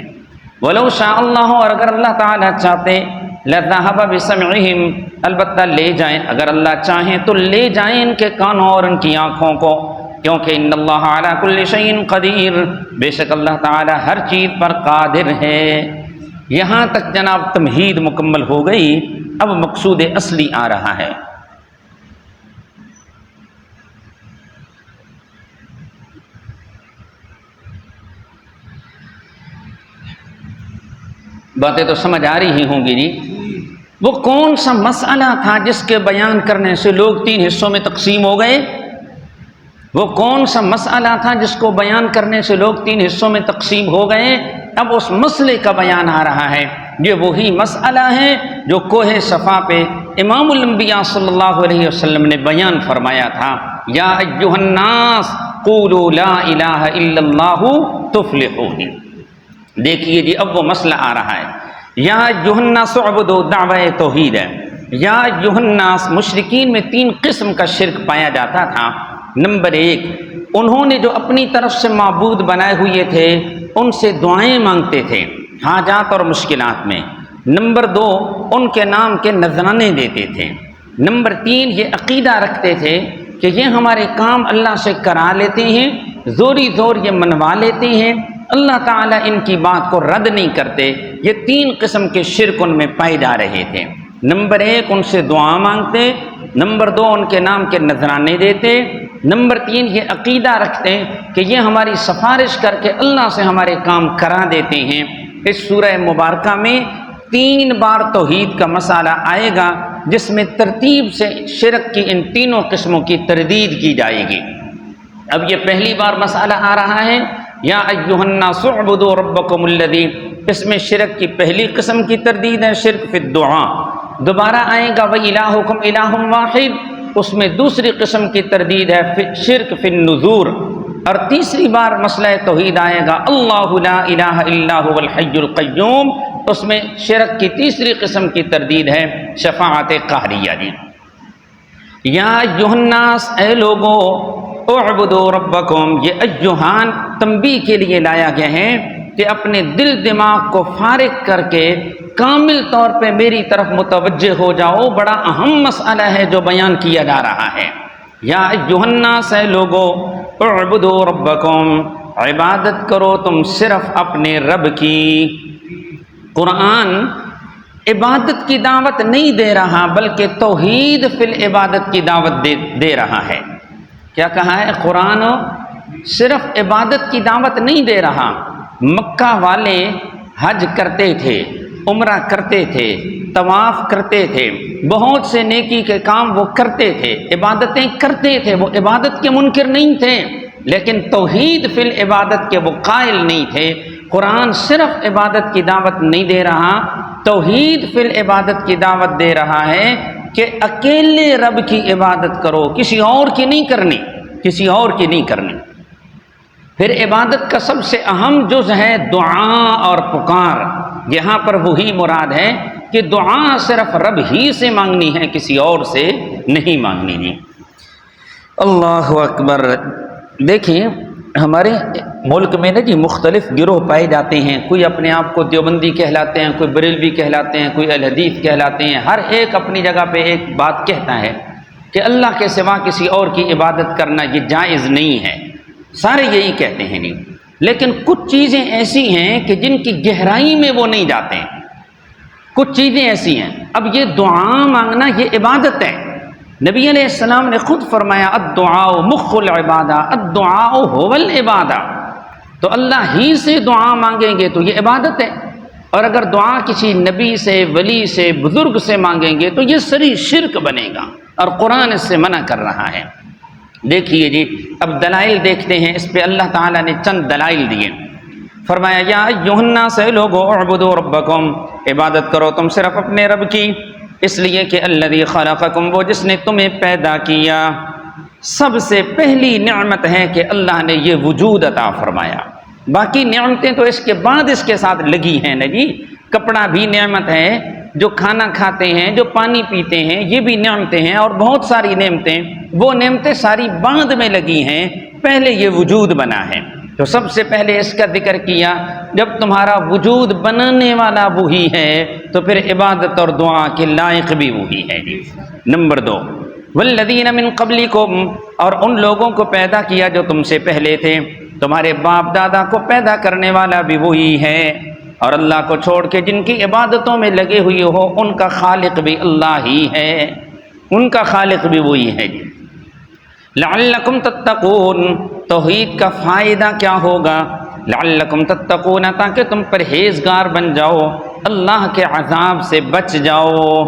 وَلَوْ شَاءَ اللَّهُ، اور اگر اللہ تعالیٰ چاہتے، لَذَهَبَ بِسَمْعِهِمْ، البتہ لے جائیں، اگر اللہ چاہیں تو لے جائیں ان کے کانوں اور ان کی آنکھوں کو، کیونکہ ان اللہ علی کل شیء قدیر، بے شک اللہ تعالی ہر چیز پر قادر ہے۔ یہاں تک جناب تمہید مکمل ہو گئی، اب مقصود اصلی آ رہا ہے۔ باتیں تو سمجھ آ رہی ہوں گی جی۔ وہ کون سا مسئلہ تھا جس کے بیان کرنے سے لوگ 3 حصوں میں تقسیم ہو گئے؟ وہ کون سا مسئلہ تھا جس کو بیان کرنے سے لوگ 3 حصوں میں تقسیم ہو گئے؟ اب اس مسئلے کا بیان آ رہا ہے۔ یہ وہی مسئلہ ہے جو کوہ صفا پہ امام الانبیاء صلی اللہ علیہ وسلم نے بیان فرمایا تھا، یا ایھا الناس قولوا لا الہ الا اللہ تفلحون۔ دیکھیے جی اب وہ مسئلہ آ رہا ہے، یا ایھا الناس اعبدوا، دعوی توحید ہے۔ یا ایھا الناس، مشرکین میں 3 قسم کا شرک پایا جاتا تھا۔ نمبر 1 انہوں نے جو اپنی طرف سے معبود بنائے ہوئے تھے ان سے دعائیں مانگتے تھے حاجات اور مشکلات میں۔ نمبر 2 ان کے نام کے نذرانے دیتے تھے۔ نمبر 3 یہ عقیدہ رکھتے تھے کہ یہ ہمارے کام اللہ سے کرا لیتے ہیں، زوری زور یہ منوا لیتے ہیں، اللہ تعالیٰ ان کی بات کو رد نہیں کرتے۔ یہ 3 قسم کے شرک ان میں پائے جا رہے تھے۔ نمبر 1 ان سے دعا مانگتے، نمبر 2 ان کے نام کے نذرانے دیتے، نمبر 3 یہ عقیدہ رکھتے کہ یہ ہماری سفارش کر کے اللہ سے ہمارے کام کرا دیتے ہیں۔ اس سورہ مبارکہ میں 3 بار توحید کا مسئلہ آئے گا جس میں ترتیب سے شرک کی ان تینوں قسموں کی تردید کی جائے گی۔ اب یہ پہلی بار مسئلہ آ رہا ہے یا ایھا الناس اعبدوا ربکم الذی، اس میں شرک کی پہلی قسم کی تردید ہے شرک فی الدعاء۔ دوبارہ آئے گا وَإِلَٰهُكُمْ إِلَٰهٌ وَاحِدٌ، اس میں دوسری قسم کی تردید ہے شرک فی النذور۔ اور تیسری بار مسئلہ توحید آئے گا اللہ لا الہ الا هو الحی القیوم، اس میں شرک کی تیسری قسم کی تردید ہے شفاعت قہریہ جی۔ یا ایھا الناس، اے لوگو، اعبدوا ربکم، یہ ایھان تنبیہ کے لیے لایا گیا ہے کہ اپنے دل دماغ کو فارغ کر کے کامل طور پہ میری طرف متوجہ ہو جاؤ، بڑا اہم مسئلہ ہے جو بیان کیا جا رہا ہے۔ یا ایھا الناس، اے لوگو، اعبدوا ربکم، عبادت کرو تم صرف اپنے رب کی۔ قرآن عبادت کی دعوت نہیں دے رہا بلکہ توحید فی العبادت کی دعوت دے رہا ہے۔ کیا کہا ہے قرآن؟ صرف عبادت کی دعوت نہیں دے رہا۔ مکہ والے حج کرتے تھے، عمرہ کرتے تھے، طواف کرتے تھے، بہت سے نیکی کے کام وہ کرتے تھے، عبادتیں کرتے تھے، وہ عبادت کے منکر نہیں تھے، لیکن توحید فی العبادت کے وہ قائل نہیں تھے۔ قرآن صرف عبادت کی دعوت نہیں دے رہا، توحید فی العبادت کی دعوت دے رہا ہے کہ اکیلے رب کی عبادت کرو، کسی اور کی نہیں کرنی، کسی اور کی نہیں کرنی۔ پھر عبادت کا سب سے اہم جز ہے دعا اور پکار۔ یہاں پر وہی مراد ہے کہ دعا صرف رب ہی سے مانگنی ہے، کسی اور سے نہیں مانگنی جی۔ اللہ اکبر۔ دیکھیں ہمارے ملک میں نا جی مختلف گروہ پائے جاتے ہیں، کوئی اپنے آپ کو دیوبندی کہلاتے ہیں، کوئی بریلوی کہلاتے ہیں، کوئی اہل حدیث کہلاتے ہیں، ہر ایک اپنی جگہ پہ ایک بات کہتا ہے کہ اللہ کے سوا کسی اور کی عبادت کرنا یہ جائز نہیں ہے، سارے یہی کہتے ہیں نہیں، لیکن کچھ چیزیں ایسی ہیں کہ جن کی گہرائی میں وہ نہیں جاتے ہیں، کچھ چیزیں ایسی ہیں۔ اب یہ دعا مانگنا یہ عبادت ہے۔ نبی علیہ السلام نے خود فرمایا الدعاء مخ العبادہ، الدعاء هو العبادہ، تو اللہ ہی سے دعا مانگیں گے تو یہ عبادت ہے، اور اگر دعا کسی نبی سے، ولی سے، بزرگ سے مانگیں گے تو یہ سری شرک بنے گا، اور قرآن اس سے منع کر رہا ہے۔ دیکھیے جی اب دلائل دیکھتے ہیں، اس پہ اللہ تعالیٰ نے چند دلائل دیے۔ فرمایا یا ایھا الناس، اے لوگو، اعبدوا ربکم، عبادت کرو تم صرف اپنے رب کی، اس لیے کہ الذی خلقکم، وہ جس نے تمہیں پیدا کیا۔ سب سے پہلی نعمت ہے کہ اللہ نے یہ وجود عطا فرمایا، باقی نعمتیں تو اس کے بعد اس کے ساتھ لگی ہیں نا جی۔ کپڑا بھی نعمت ہے، جو کھانا کھاتے ہیں، جو پانی پیتے ہیں، یہ بھی نعمتیں ہیں، اور بہت ساری نعمتیں، وہ نعمتیں ساری بعد میں لگی ہیں، پہلے یہ وجود بنا ہے۔ تو سب سے پہلے اس کا ذکر کیا، جب تمہارا وجود بنانے والا وہی ہے تو پھر عبادت اور دعا کے لائق بھی وہی ہے جی۔ نمبر 2 والذین من قبلکم، اور ان لوگوں کو پیدا کیا جو تم سے پہلے تھے، تمہارے باپ دادا کو پیدا کرنے والا بھی وہی ہے، اور اللہ کو چھوڑ کے جن کی عبادتوں میں لگے ہوئے ہو ان کا خالق بھی اللہ ہی ہے، ان کا خالق بھی وہی ہے جی۔ لعلکم تتقون، توحید کا فائدہ کیا ہوگا؟ لعلکم تتقون، تاکہ تم پرہیزگار بن جاؤ، اللہ کے عذاب سے بچ جاؤ۔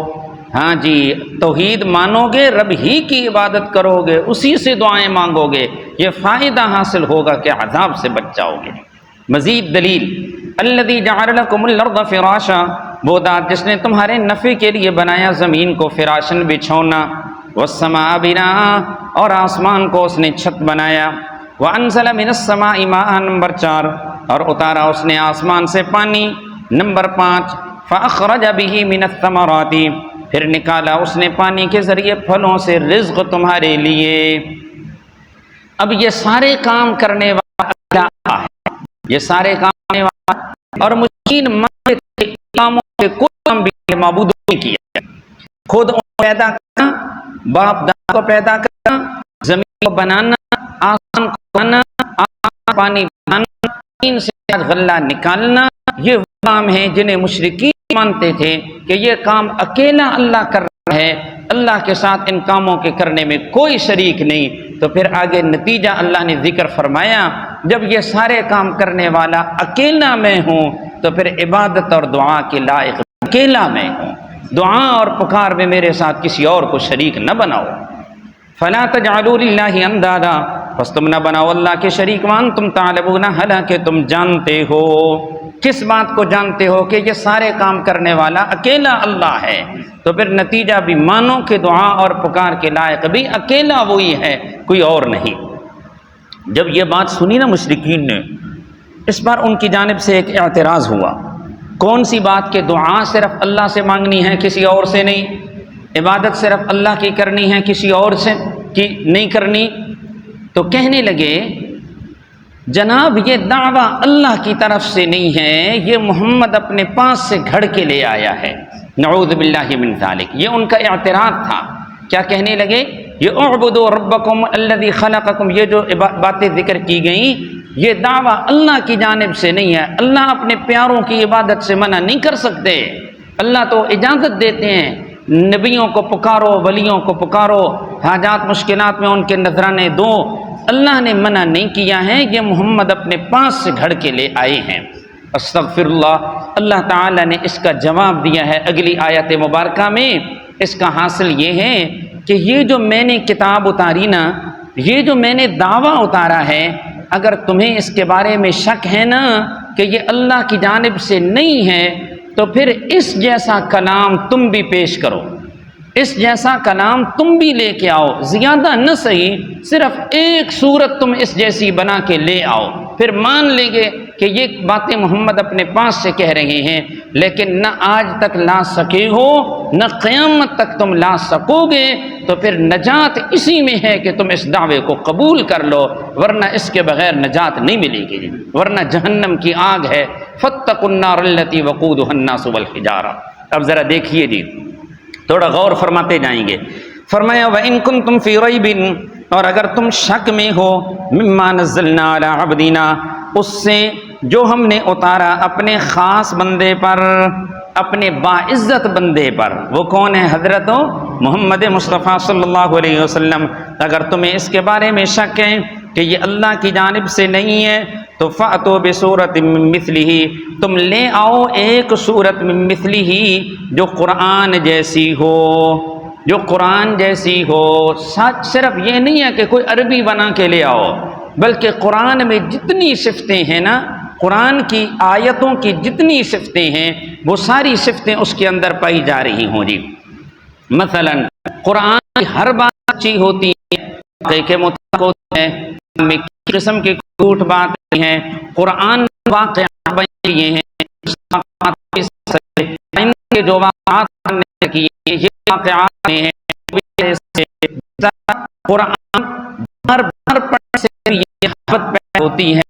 ہاں جی، توحید مانو گے، رب ہی کی عبادت کرو گے، اسی سے دعائیں مانگو گے، یہ فائدہ حاصل ہوگا کہ عذاب سے بچ جاؤ گے۔ مزید دلیل، الذی جعل لکم الارض فراشا، وہ ذات جس نے تمہارے نفع کے لیے بنایا زمین کو فراشن بچھونا، والسماء بناء، اور آسمان کو اس نے چھت بنایا، وانزل من السماء ماء، نمبر 4، اور اتارا اس نے آسمان سے پانی، نمبر 5، فاخرج به من الثمرات، پھر نکالا اس نے پانی کے ذریعے پھلوں سے رزق تمہارے لیے۔ اب یہ سارے کام کرنے والا اللہ ہے، یہ سارے کام کرنے والا، اور مشرکین مانتے تھے کاموں سے کوئی کام بھی معبود نہیں کیا، خود ان کو پیدا کرنا، باپ دادا کو پیدا کرنا، زمین کو بنانا، آسمان کو بنانا، پانی بنانا، زمین سے غلہ نکالنا، یہ کام ہیں جنہیں مشرکین مانتے تھے کہ یہ کام اکیلا اللہ کر رہا ہے، اللہ کے ساتھ ان کاموں کے کرنے میں کوئی شریک نہیں۔ تو پھر آگے نتیجہ اللہ نے ذکر فرمایا، جب یہ سارے کام کرنے والا اکیلا میں ہوں تو پھر عبادت اور دعا کے لائق اکیلا میں ہوں، دعا اور پکار میں میرے ساتھ کسی اور کو شریک نہ بناؤ۔ فلا تجعلوا للہ اندادا، پس تم نہ بناؤ اللہ کے شریک، وانتم تعلمون، حالانکہ تم جانتے ہو۔ کس بات کو جانتے ہو؟ کہ یہ سارے کام کرنے والا اکیلا اللہ ہے، تو پھر نتیجہ بھی مانو کہ دعا اور پکار کے لائق بھی اکیلا وہی ہے، کوئی اور نہیں۔ جب یہ بات سنی نا مشرکین نے، اس بار ان کی جانب سے ایک اعتراض ہوا۔ کون سی بات؟ کہ دعا صرف اللہ سے مانگنی ہے، کسی اور سے نہیں، عبادت صرف اللہ کی کرنی ہے، کسی اور سے کی نہیں کرنی۔ تو کہنے لگے جناب یہ دعویٰ اللہ کی طرف سے نہیں ہے، یہ محمد اپنے پاس سے گھڑ کے لے آیا ہے، نعوذ باللہ من ذالک۔ یہ ان کا اعتراض تھا۔ کیا کہنے لگے؟ یہ اعبدوا ربکم الذی خلقکم، یہ جو باتیں ذکر کی گئیں یہ دعویٰ اللہ کی جانب سے نہیں ہے، اللہ اپنے پیاروں کی عبادت سے منع نہیں کر سکتے، اللہ تو اجازت دیتے ہیں، نبیوں کو پکارو، ولیوں کو پکارو، حاجات مشکلات میں ان کے نذرانے دو، اللہ نے منع نہیں کیا ہے، یہ محمد اپنے پاس سے گھڑ کے لے آئے ہیں۔ استغفر اللہ، اللہ تعالیٰ نے اس کا جواب دیا ہے اگلی آیت مبارکہ میں۔ اس کا حاصل یہ ہے کہ یہ جو میں نے کتاب اتاری نا، یہ جو میں نے دعویٰ اتارا ہے، اگر تمہیں اس کے بارے میں شک ہے نا کہ یہ اللہ کی جانب سے نہیں ہے، تو پھر اس جیسا کلام تم بھی پیش کرو، اس جیسا کلام تم بھی لے کے آؤ، زیادہ نہ صحیح، صرف ایک صورت تم اس جیسی بنا کے لے آؤ، پھر مان لیں گے کہ یہ باتیں محمد اپنے پاس سے کہہ رہے ہیں۔ لیکن نہ آج تک لا سکے ہو، نہ قیامت تک تم لا سکو گے، تو پھر نجات اسی میں ہے کہ تم اس دعوے کو قبول کر لو، ورنہ اس کے بغیر نجات نہیں ملے گی، ورنہ جہنم کی آگ ہے۔ فاتقوا النار التي وقودها الناس والحجارہ۔ اب ذرا دیکھیے جی، تھوڑا غور فرماتے جائیں گے۔ فرمایا وَإِن كُنتُمْ فِي رَيْبٍ، اور اگر تم شک میں ہو، مما نزلنا علی عبدنا، اس سے جو ہم نے اتارا اپنے خاص بندے پر، اپنے باعزت بندے پر، وہ کون ہے؟ حضرت محمد مصطفیٰ صلی اللہ علیہ وسلم۔ اگر تمہیں اس کے بارے میں شک ہے کہ یہ اللہ کی جانب سے نہیں ہے، تو فأتوا بسورۃ من مثلہ، تم لے آؤ ایک سورت من مثلہ جو قرآن جیسی ہو، جو قرآن جیسی ہو۔ صرف یہ نہیں ہے کہ کوئی عربی بنا کے لے آؤ، بلکہ قرآن میں جتنی صفتیں ہیں نا، قرآن کی آیتوں کی جتنی صفتیں ہیں وہ ساری صفتیں اس کے اندر پائی جا رہی ہوں جی۔ مثلا قرآن کی ہر بات اچھی ہوتی ہے، کے مطابق ہوتی ہے، میں قسم کی جھوٹ بات ہیں، قرآن واقعات بیان کیے ہیں، کے جو واقعات کیے ہیں یہ واقعات ہیں، قرآن بار بار پڑھنے سے یہ حبت پیدا ہوتی ہے،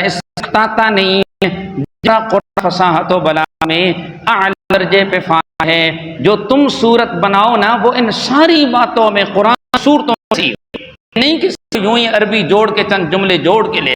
استطاعتا نہیں ہے، قرآن فصاحت و بلاغت میں اعلی درجے پہ فائدہ ہے۔ جو تم صورت بناؤ نا، وہ ان ساری باتوں میں قرآن صورتوں میں نہیں کہ یوں ہی عربی جوڑ کے چند جملے جوڑ کے لے۔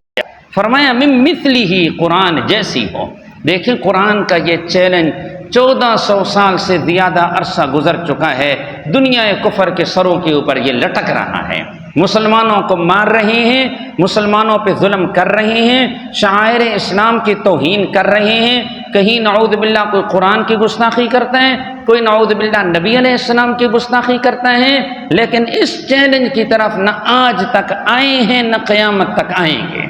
فرمایا من مثلی ہی، قرآن جیسی ہو۔ دیکھیں قرآن کا یہ چیلنج 1400 سال سے زیادہ عرصہ گزر چکا ہے، دنیا کفر کے سروں کے اوپر یہ لٹک رہا ہے، مسلمانوں کو مار رہے ہیں، مسلمانوں پہ ظلم کر رہے ہیں، شعائر اسلام کی توہین کر رہے ہیں، کہیں نعوذ باللہ کوئی قرآن کی گستاخی کرتا ہے، کوئی نعوذ باللہ نبی علیہ السلام کی گستاخی کرتا ہے، لیکن اس چیلنج کی طرف نہ آج تک آئے ہیں نہ قیامت تک آئیں گے۔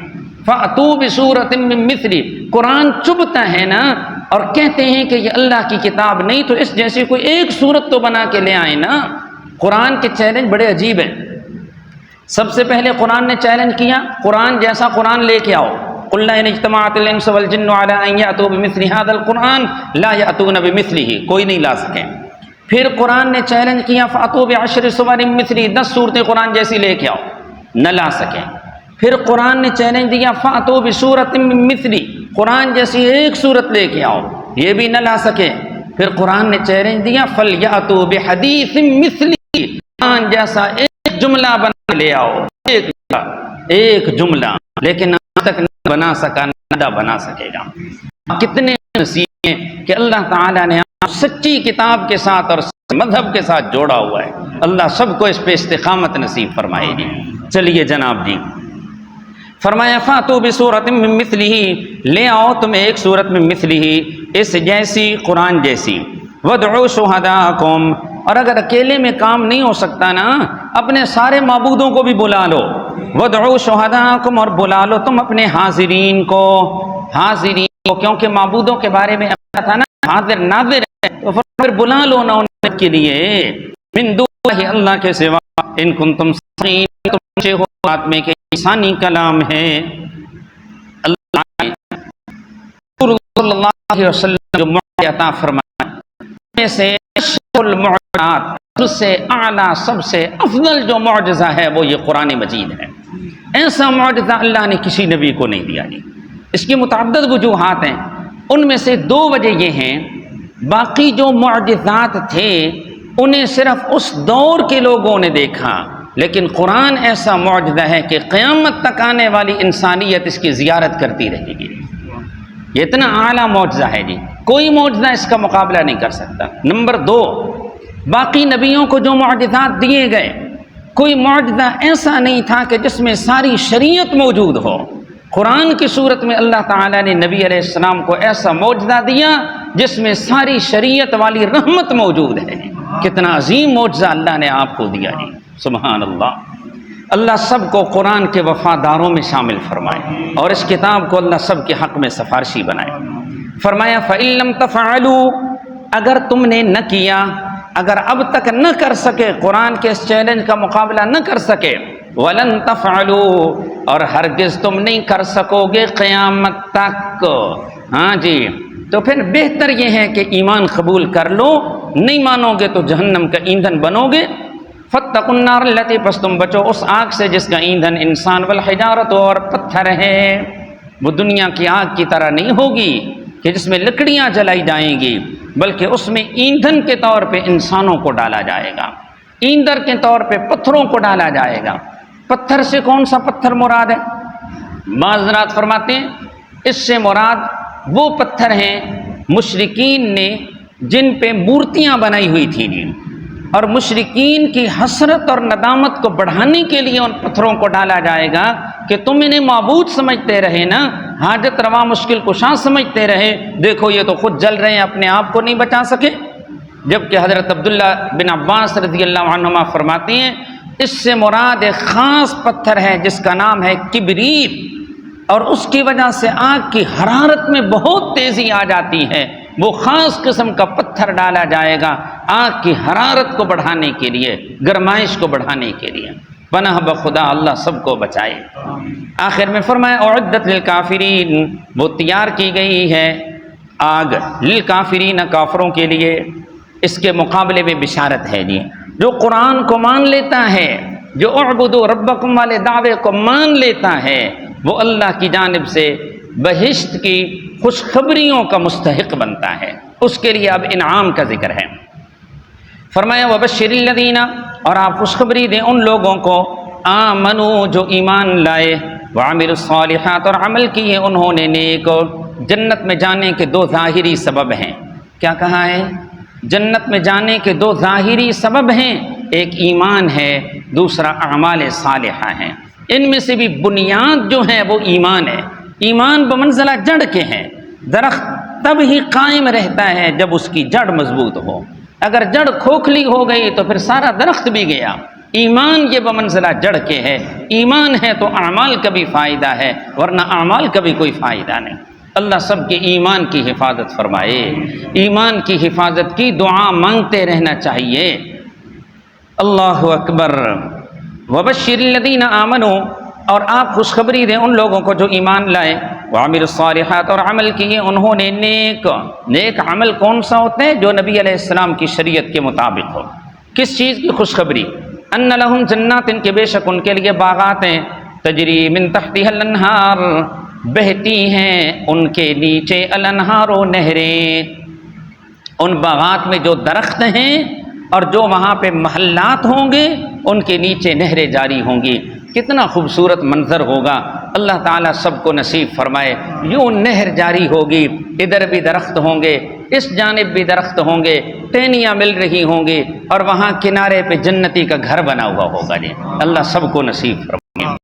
فَأْتُوا بِسُورَةٍ مِّن مِّثْلِهِ، قرآن چبھتا ہے نا، اور کہتے ہیں کہ یہ اللہ کی کتاب نہیں، تو اس جیسی کوئی ایک صورت تو بنا کے لے آئے نا۔ قرآن کے چیلنج بڑے عجیب ہیں۔ سب سے پہلے قرآن نے چیلنج کیا، قرآن جیسا قرآن لے کے آؤ۔ قُلْ إِنِ اجْتَمَعَتِ الْإِنسُ وَالْجِنُّ عَلَىٰ أَن يَأْتُوا بِمِثْلِ هَٰذَا الْقُرْآنِ لَا يَأْتُونَ بِمِثْلِهِ، کوئی نہیں لا سکیں۔ پھر قرآن نے چیلنج کیا فَأْتُوا بِعَشْرِ سُوَرٍ مِّثْلِهِ، 10 صورتیں قرآن جیسی لے کے آؤ، نہ لا سکیں۔ پھر قرآن نے چیلنج دیا فاتو بسورۃ من مثلی، قرآن جیسی ایک صورت لے کے آؤ، یہ بھی نہ لا سکے، پھر قرآن نے چیلنج دیا فلیاتوا بحدیث مثلی، قرآن جیسا ایک جملہ بنا لے آؤ، ایک جملہ، لیکن آج تک نہ بنا سکا، نہ بنا سکے گا۔ کتنے نصیب ہیں کہ اللہ تعالیٰ نے آپ سچی کتاب کے ساتھ اور مذہب کے ساتھ جوڑا ہوا ہے، اللہ سب کو اس پہ استقامت نصیب فرمائے گی۔ چلیے جناب جی، فرمایا فاتو بسورۃ من مثلہ، لے آؤ تم ایک سورت میں مثلہ، اس جیسی، قرآن جیسی، وادعوا شہداءکم، اور اگر اکیلے میں کام نہیں ہو سکتا نا، اپنے سارے معبودوں کو بھی بلا لو، وادعوا شہداءکم، اور بلا لو تم اپنے حاضرین کو، حاضرین کو، کیونکہ معبودوں کے بارے میں تھا نا حاضر ناظر ہے، تو پھر بلا لو نا ان کے لیے، من دون اللہ کے سوا، ان کنتم صادقین، تم سچے ہو بات میں کہ انسانی کلام ہے۔ اللہ صلی اللہ علیہ وسلم جو معجزہ عطا فرمایا میں سے اشرف المعجزات، سب سے اعلیٰ، سب سے افضل جو معجزہ ہے وہ یہ قرآن مجید ہے۔ ایسا معجزہ اللہ نے کسی نبی کو نہیں دیا جی۔ اس کی متعدد وجوہات ہیں، ان میں سے دو وجہ یہ ہیں، باقی جو معجزات تھے انہیں صرف اس دور کے لوگوں نے دیکھا، لیکن قرآن ایسا معجزہ ہے کہ قیامت تک آنے والی انسانیت اس کی زیارت کرتی رہے گی۔ یہ اتنا اعلیٰ معجزہ ہے جی، کوئی معجزہ اس کا مقابلہ نہیں کر سکتا۔ نمبر دو، باقی نبیوں کو جو معجزات دیے گئے، کوئی معجزہ ایسا نہیں تھا کہ جس میں ساری شریعت موجود ہو۔ قرآن کی صورت میں اللہ تعالیٰ نے نبی علیہ السلام کو ایسا معجزہ دیا جس میں ساری شریعت والی رحمت موجود ہے۔ کتنا عظیم معجزہ اللہ نے آپ کو دیا جی، سبحان اللہ۔ اللہ سب کو قرآن کے وفاداروں میں شامل فرمائے اور اس کتاب کو اللہ سب کے حق میں سفارشی بنائے۔ فرمایا فَإِن لَمْ تَفْعَلُوا، اگر تم نے نہ کیا، اگر اب تک نہ کر سکے، قرآن کے اس چیلنج کا مقابلہ نہ کر سکے، وَلَن تَفْعَلُوا، اور ہرگز تم نہیں کر سکو گے قیامت تک، ہاں جی، تو پھر بہتر یہ ہے کہ ایمان قبول کر لو، نہیں مانو گے تو جہنم کا ایندھن بنو گے۔ فَاتَّقُوا النَّارَ الَّتِي، پس تم بچو اس آگ سے جس کا ایندھن انسان والحجارت، اور پتھر ہے۔ وہ دنیا کی آگ کی طرح نہیں ہوگی کہ جس میں لکڑیاں جلائی جائیں گی، بلکہ اس میں ایندھن کے طور پہ انسانوں کو ڈالا جائے گا، ایندھن کے طور پہ پتھروں کو ڈالا جائے گا۔ پتھر سے کون سا پتھر مراد ہے؟ بعض حضرات فرماتے ہیں اس سے مراد وہ پتھر ہیں مشرکین نے جن پہ مورتیاں بنائی ہوئی تھیں جی، اور مشرکین کی حسرت اور ندامت کو بڑھانے کے لیے ان پتھروں کو ڈالا جائے گا کہ تم انہیں معبود سمجھتے رہے نا، حاجت روا مشکل کشا سمجھتے رہے، دیکھو یہ تو خود جل رہے ہیں، اپنے آپ کو نہیں بچا سکے۔ جبکہ حضرت عبداللہ بن عباس رضی اللہ عنہما فرماتے ہیں اس سے مراد ایک خاص پتھر ہے جس کا نام ہے کبریت، اور اس کی وجہ سے آگ کی حرارت میں بہت تیزی آ جاتی ہے، وہ خاص قسم کا پتھر ڈالا جائے گا آگ کی حرارت کو بڑھانے کے لیے، گرمائش کو بڑھانے کے لیے۔ پناہ بخدا اللہ سب کو بچائے۔ آخر میں فرمایا اعدت للکافرین، وہ تیار کی گئی ہے آگ، للکافرین، کافروں کے لیے۔ اس کے مقابلے میں بشارت ہے جی، جو قرآن کو مان لیتا ہے، جو اعبدوا ربکم والے دعوے کو مان لیتا ہے، وہ اللہ کی جانب سے بہشت کی خوشخبریوں کا مستحق بنتا ہے، اس کے لیے اب انعام کا ذکر ہے۔ فرمایا وبشر الذین، اور آپ خوشخبری دیں ان لوگوں کو، آمنوا، جو ایمان لائے، وعملوا الصالحات، اور عمل کیے انہوں نے نیک۔ جنت میں جانے کے دو ظاہری سبب ہیں، کیا کہا ہے؟ جنت میں جانے کے دو ظاہری سبب ہیں، ایک ایمان ہے، دوسرا اعمال صالحہ ہیں۔ ان میں سے بھی بنیاد جو ہے وہ ایمان ہے۔ ایمان بمنزلہ جڑ کے ہے، درخت تب ہی قائم رہتا ہے جب اس کی جڑ مضبوط ہو، اگر جڑ کھوکھلی ہو گئی تو پھر سارا درخت بھی گیا۔ ایمان یہ بمنزلہ جڑ کے ہے، ایمان ہے تو اعمال کا بھی فائدہ ہے، ورنہ اعمال کا بھی کوئی فائدہ نہیں۔ اللہ سب کے ایمان کی حفاظت فرمائے، ایمان کی حفاظت کی دعا مانگتے رہنا چاہیے۔ اللہ اکبر۔ وبشر الذین آمنوا، اور آپ خوشخبری دیں ان لوگوں کو جو ایمان لائے، وعملوا الصالحات، اور عمل کیے انہوں نے نیک۔ نیک عمل کون سا ہوتا ہے؟ جو نبی علیہ السلام کی شریعت کے مطابق ہو۔ کس چیز کی خوشخبری؟ ان لہم جنات، ان کے بے شک ان کے لیے باغات ہیں، تجری من تحتها الانہار، بہتی ہیں ان کے نیچے الانہار و نہریں، ان باغات میں جو درخت ہیں اور جو وہاں پہ محلات ہوں گے ان کے نیچے نہریں جاری ہوں گی۔ کتنا خوبصورت منظر ہوگا، اللہ تعالیٰ سب کو نصیب فرمائے۔ یوں نہر جاری ہوگی، ادھر بھی درخت ہوں گے، اس جانب بھی درخت ہوں گے، ٹہنیاں مل رہی ہوں گی، اور وہاں کنارے پہ جنتی کا گھر بنا ہوا ہوگا جی۔ اللہ سب کو نصیب فرمائے۔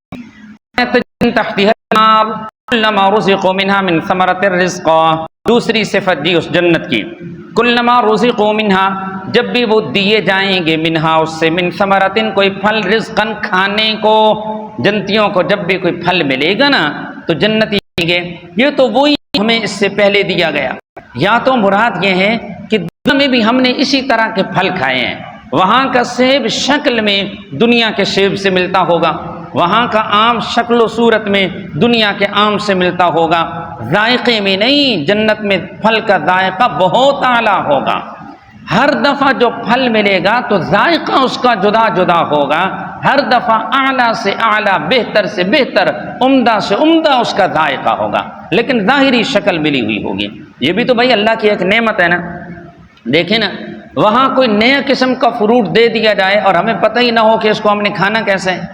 کلما رزقوا منها من ثمرۃ الرزق، دوسری صفت دی اس جنت کی، کلما رزقوا منها، جب بھی وہ دیے جائیں گے، منہا اس سے، من ثمرۃ کوئی پھل، رزقاً کھانے کو، جنتیوں کو جب بھی کوئی پھل ملے گا نا تو جنتی کہیں گے یہ تو وہی ہمیں اس سے پہلے دیا گیا۔ یا تو مراد یہ ہے کہ دنیا میں بھی ہم نے اسی طرح کے پھل کھائے ہیں، وہاں کا سیب شکل میں دنیا کے سیب سے ملتا ہوگا، وہاں کا آم شکل و صورت میں دنیا کے آم سے ملتا ہوگا، ذائقے میں نہیں، جنت میں پھل کا ذائقہ بہت اعلیٰ ہوگا۔ ہر دفعہ جو پھل ملے گا تو ذائقہ اس کا جدا جدا ہوگا، ہر دفعہ اعلیٰ سے اعلیٰ، بہتر سے بہتر، عمدہ سے عمدہ اس کا ذائقہ ہوگا، لیکن ظاہری شکل ملی ہوئی ہوگی۔ یہ بھی تو بھائی اللہ کی ایک نعمت ہے نا۔ دیکھیں نا، وہاں کوئی نیا قسم کا فروٹ دے دیا جائے اور ہمیں پتہ ہی نہ ہو کہ اس کو ہم نے کھانا کیسے ہے،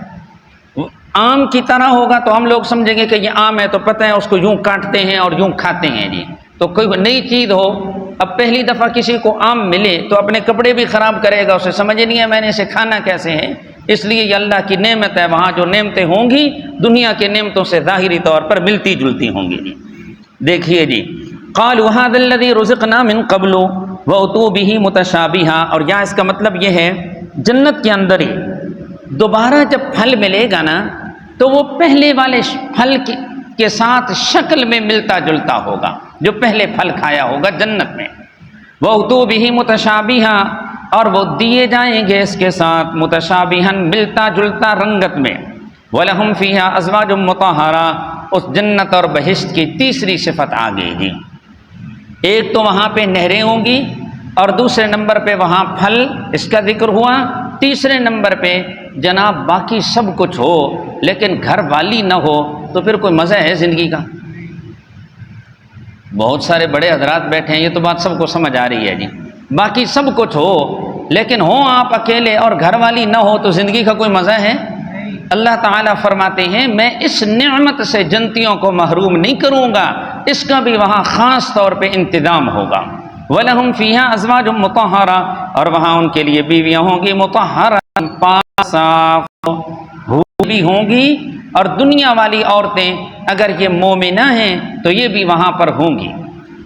آم کی طرح ہوگا تو ہم لوگ سمجھیں گے کہ یہ آم ہے، تو پتہ ہے اس کو یوں کاٹتے ہیں اور یوں کھاتے ہیں جی۔ تو کوئی نئی چیز ہو، اب پہلی دفعہ کسی کو آم ملے تو اپنے کپڑے بھی خراب کرے گا، اسے سمجھ نہیں ہے میں نے اسے کھانا کیسے ہے۔ اس لیے یہ اللہ کی نعمت ہے، وہاں جو نعمتیں ہوں گی دنیا کے نعمتوں سے ظاہری طور پر ملتی جلتی ہوں گی جی۔ دیکھیے جی، قالوا هذا الذي رزقنا من قبل واتوا به متشابها، اور یہاں اس کا مطلب یہ ہے جنت کے اندر ہی دوبارہ جب پھل ملے گا نا تو وہ پہلے والے پھل کے ساتھ شکل میں ملتا جلتا ہوگا، جو پہلے پھل کھایا ہوگا جنت میں۔ وَأُتُوا بِهِ مُتَشَابِهًا، اور وہ دیے جائیں گے اس کے ساتھ متشابہن، ملتا جلتا رنگت میں۔ وَلَهُمْ فِيهَا أَزْوَاجٌ مُطَهَّرَةٌ، اس جنت اور بہشت کی تیسری صفت آ گئی جی۔ ایک تو وہاں پہ نہریں ہوں گی، اور دوسرے نمبر پہ وہاں پھل، اس کا ذکر ہوا، تیسرے نمبر پہ جناب باقی سب کچھ ہو لیکن گھر والی نہ ہو تو پھر کوئی مزہ ہے زندگی کا؟ بہت سارے بڑے حضرات بیٹھے ہیں، یہ تو بات سب کو سمجھ آ رہی ہے جی۔ باقی سب کچھ ہو لیکن ہو آپ اکیلے اور گھر والی نہ ہو تو زندگی کا کوئی مزہ ہے؟ اللہ تعالیٰ فرماتے ہیں میں اس نعمت سے جنتیوں کو محروم نہیں کروں گا، اس کا بھی وہاں خاص طور پہ انتظام ہوگا۔ وَلَهُمْ فِيهَا أَزْوَاجٌ مُطَهَّرَةٌ، اور وہاں ان کے لیے بیویاں ہوں گی مطہرہ، پاک صاف بھی ہوں گی، اور دنیا والی عورتیں اگر یہ مومنہ ہیں تو یہ بھی وہاں پر ہوں گی۔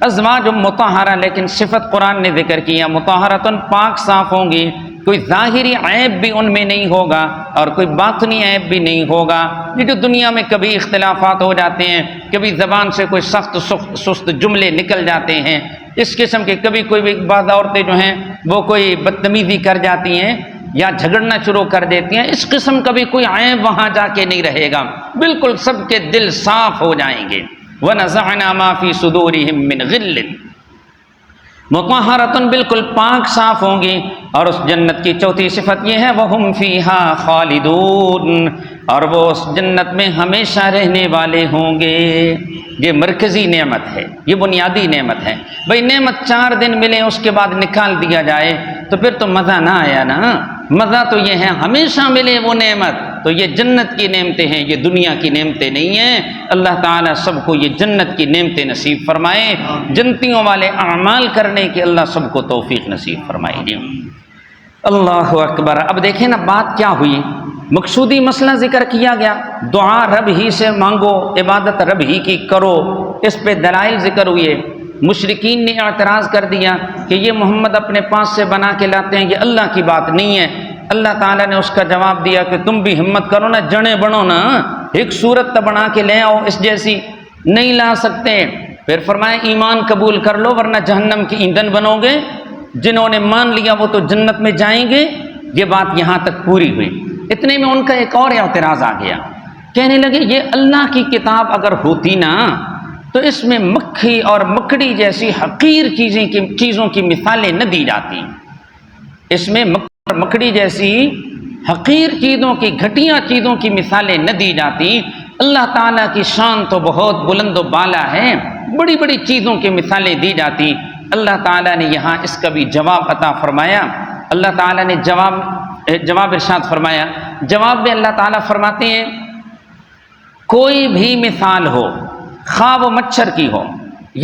ازواج مطہرہ، لیکن صفت قرآن نے ذکر کیا مطہرۃ، پاک صاف ہوں گی، کوئی ظاہری عیب بھی ان میں نہیں ہوگا اور کوئی باطنی عیب بھی نہیں ہوگا۔ یہ جو دنیا میں کبھی اختلافات ہو جاتے ہیں، کبھی زبان سے کوئی سست جملے نکل جاتے ہیں، اس قسم کے کبھی کوئی بعض عورتیں جو ہیں وہ کوئی بدتمیزی کر جاتی ہیں یا جھگڑنا شروع کر دیتی ہیں، اس قسم کا بھی کوئی عیب وہاں جا کے نہیں رہے گا، بالکل سب کے دل صاف ہو جائیں گے۔ وَنَزَعْنَا مَا فِي صُدُورِهِم مِّنْ غِلٍّ، مطہرۃ، بالکل پاک صاف ہوں گی۔ اور اس جنت کی چوتھی صفت یہ ہے وَهُمْ فِيهَا خَالِدُونَ، اور وہ اس جنت میں ہمیشہ رہنے والے ہوں گے۔ یہ مرکزی نعمت ہے، یہ بنیادی نعمت ہے۔ بھئی نعمت 4 دن ملے اس کے بعد نکال دیا جائے تو پھر تو مزہ نہ آیا نا۔ مزہ تو یہ ہے ہمیشہ ملے وہ نعمت، تو یہ جنت کی نعمتیں ہیں، یہ دنیا کی نعمتیں نہیں ہیں۔ اللہ تعالیٰ سب کو یہ جنت کی نعمتیں نصیب فرمائے، جنتیوں والے اعمال کرنے کی اللہ سب کو توفیق نصیب فرمائے جی۔ اللہ اکبر۔ اب دیکھیں نا بات کیا ہوئی، مقصودی مسئلہ ذکر کیا گیا، دعا رب ہی سے مانگو، عبادت رب ہی کی کرو، اس پہ دلائل ذکر ہوئے۔ مشرکین نے اعتراض کر دیا کہ یہ محمد اپنے پاس سے بنا کے لاتے ہیں، یہ اللہ کی بات نہیں ہے۔ اللہ تعالیٰ نے اس کا جواب دیا کہ تم بھی ہمت کرو نا، جڑیں بنو نا، ایک صورت تو بنا کے لے آؤ اس جیسی، نہیں لا سکتے۔ پھر فرمایا ایمان قبول کر لو ورنہ جہنم کی ایندھن بنو گے۔ جنہوں نے مان لیا وہ تو جنت میں جائیں گے۔ یہ بات یہاں تک پوری ہوئی، اتنے میں ان کا ایک اور اعتراض آ گیا، کہنے لگے یہ اللہ کی کتاب اگر ہوتی نا تو اس میں مکھی اور مکڑی جیسی حقیر چیزوں کی مثالیں نہ دی جاتی، اس میں مکڑی جیسی حقیر چیزوں کی، گھٹیا چیزوں کی مثالیں نہ دی جاتی، اللہ تعالیٰ کی شان تو بہت بلند و بالا ہے، بڑی بڑی چیزوں کی مثالیں دی جاتی، اللہ تعالیٰ نے یہاں اس کا بھی جواب عطا فرمایا۔ اللہ تعالیٰ نے جواب ارشاد فرمایا، جواب میں اللہ تعالیٰ فرماتے ہیں کوئی بھی مثال ہو، خواہ وہ مچھر کی ہو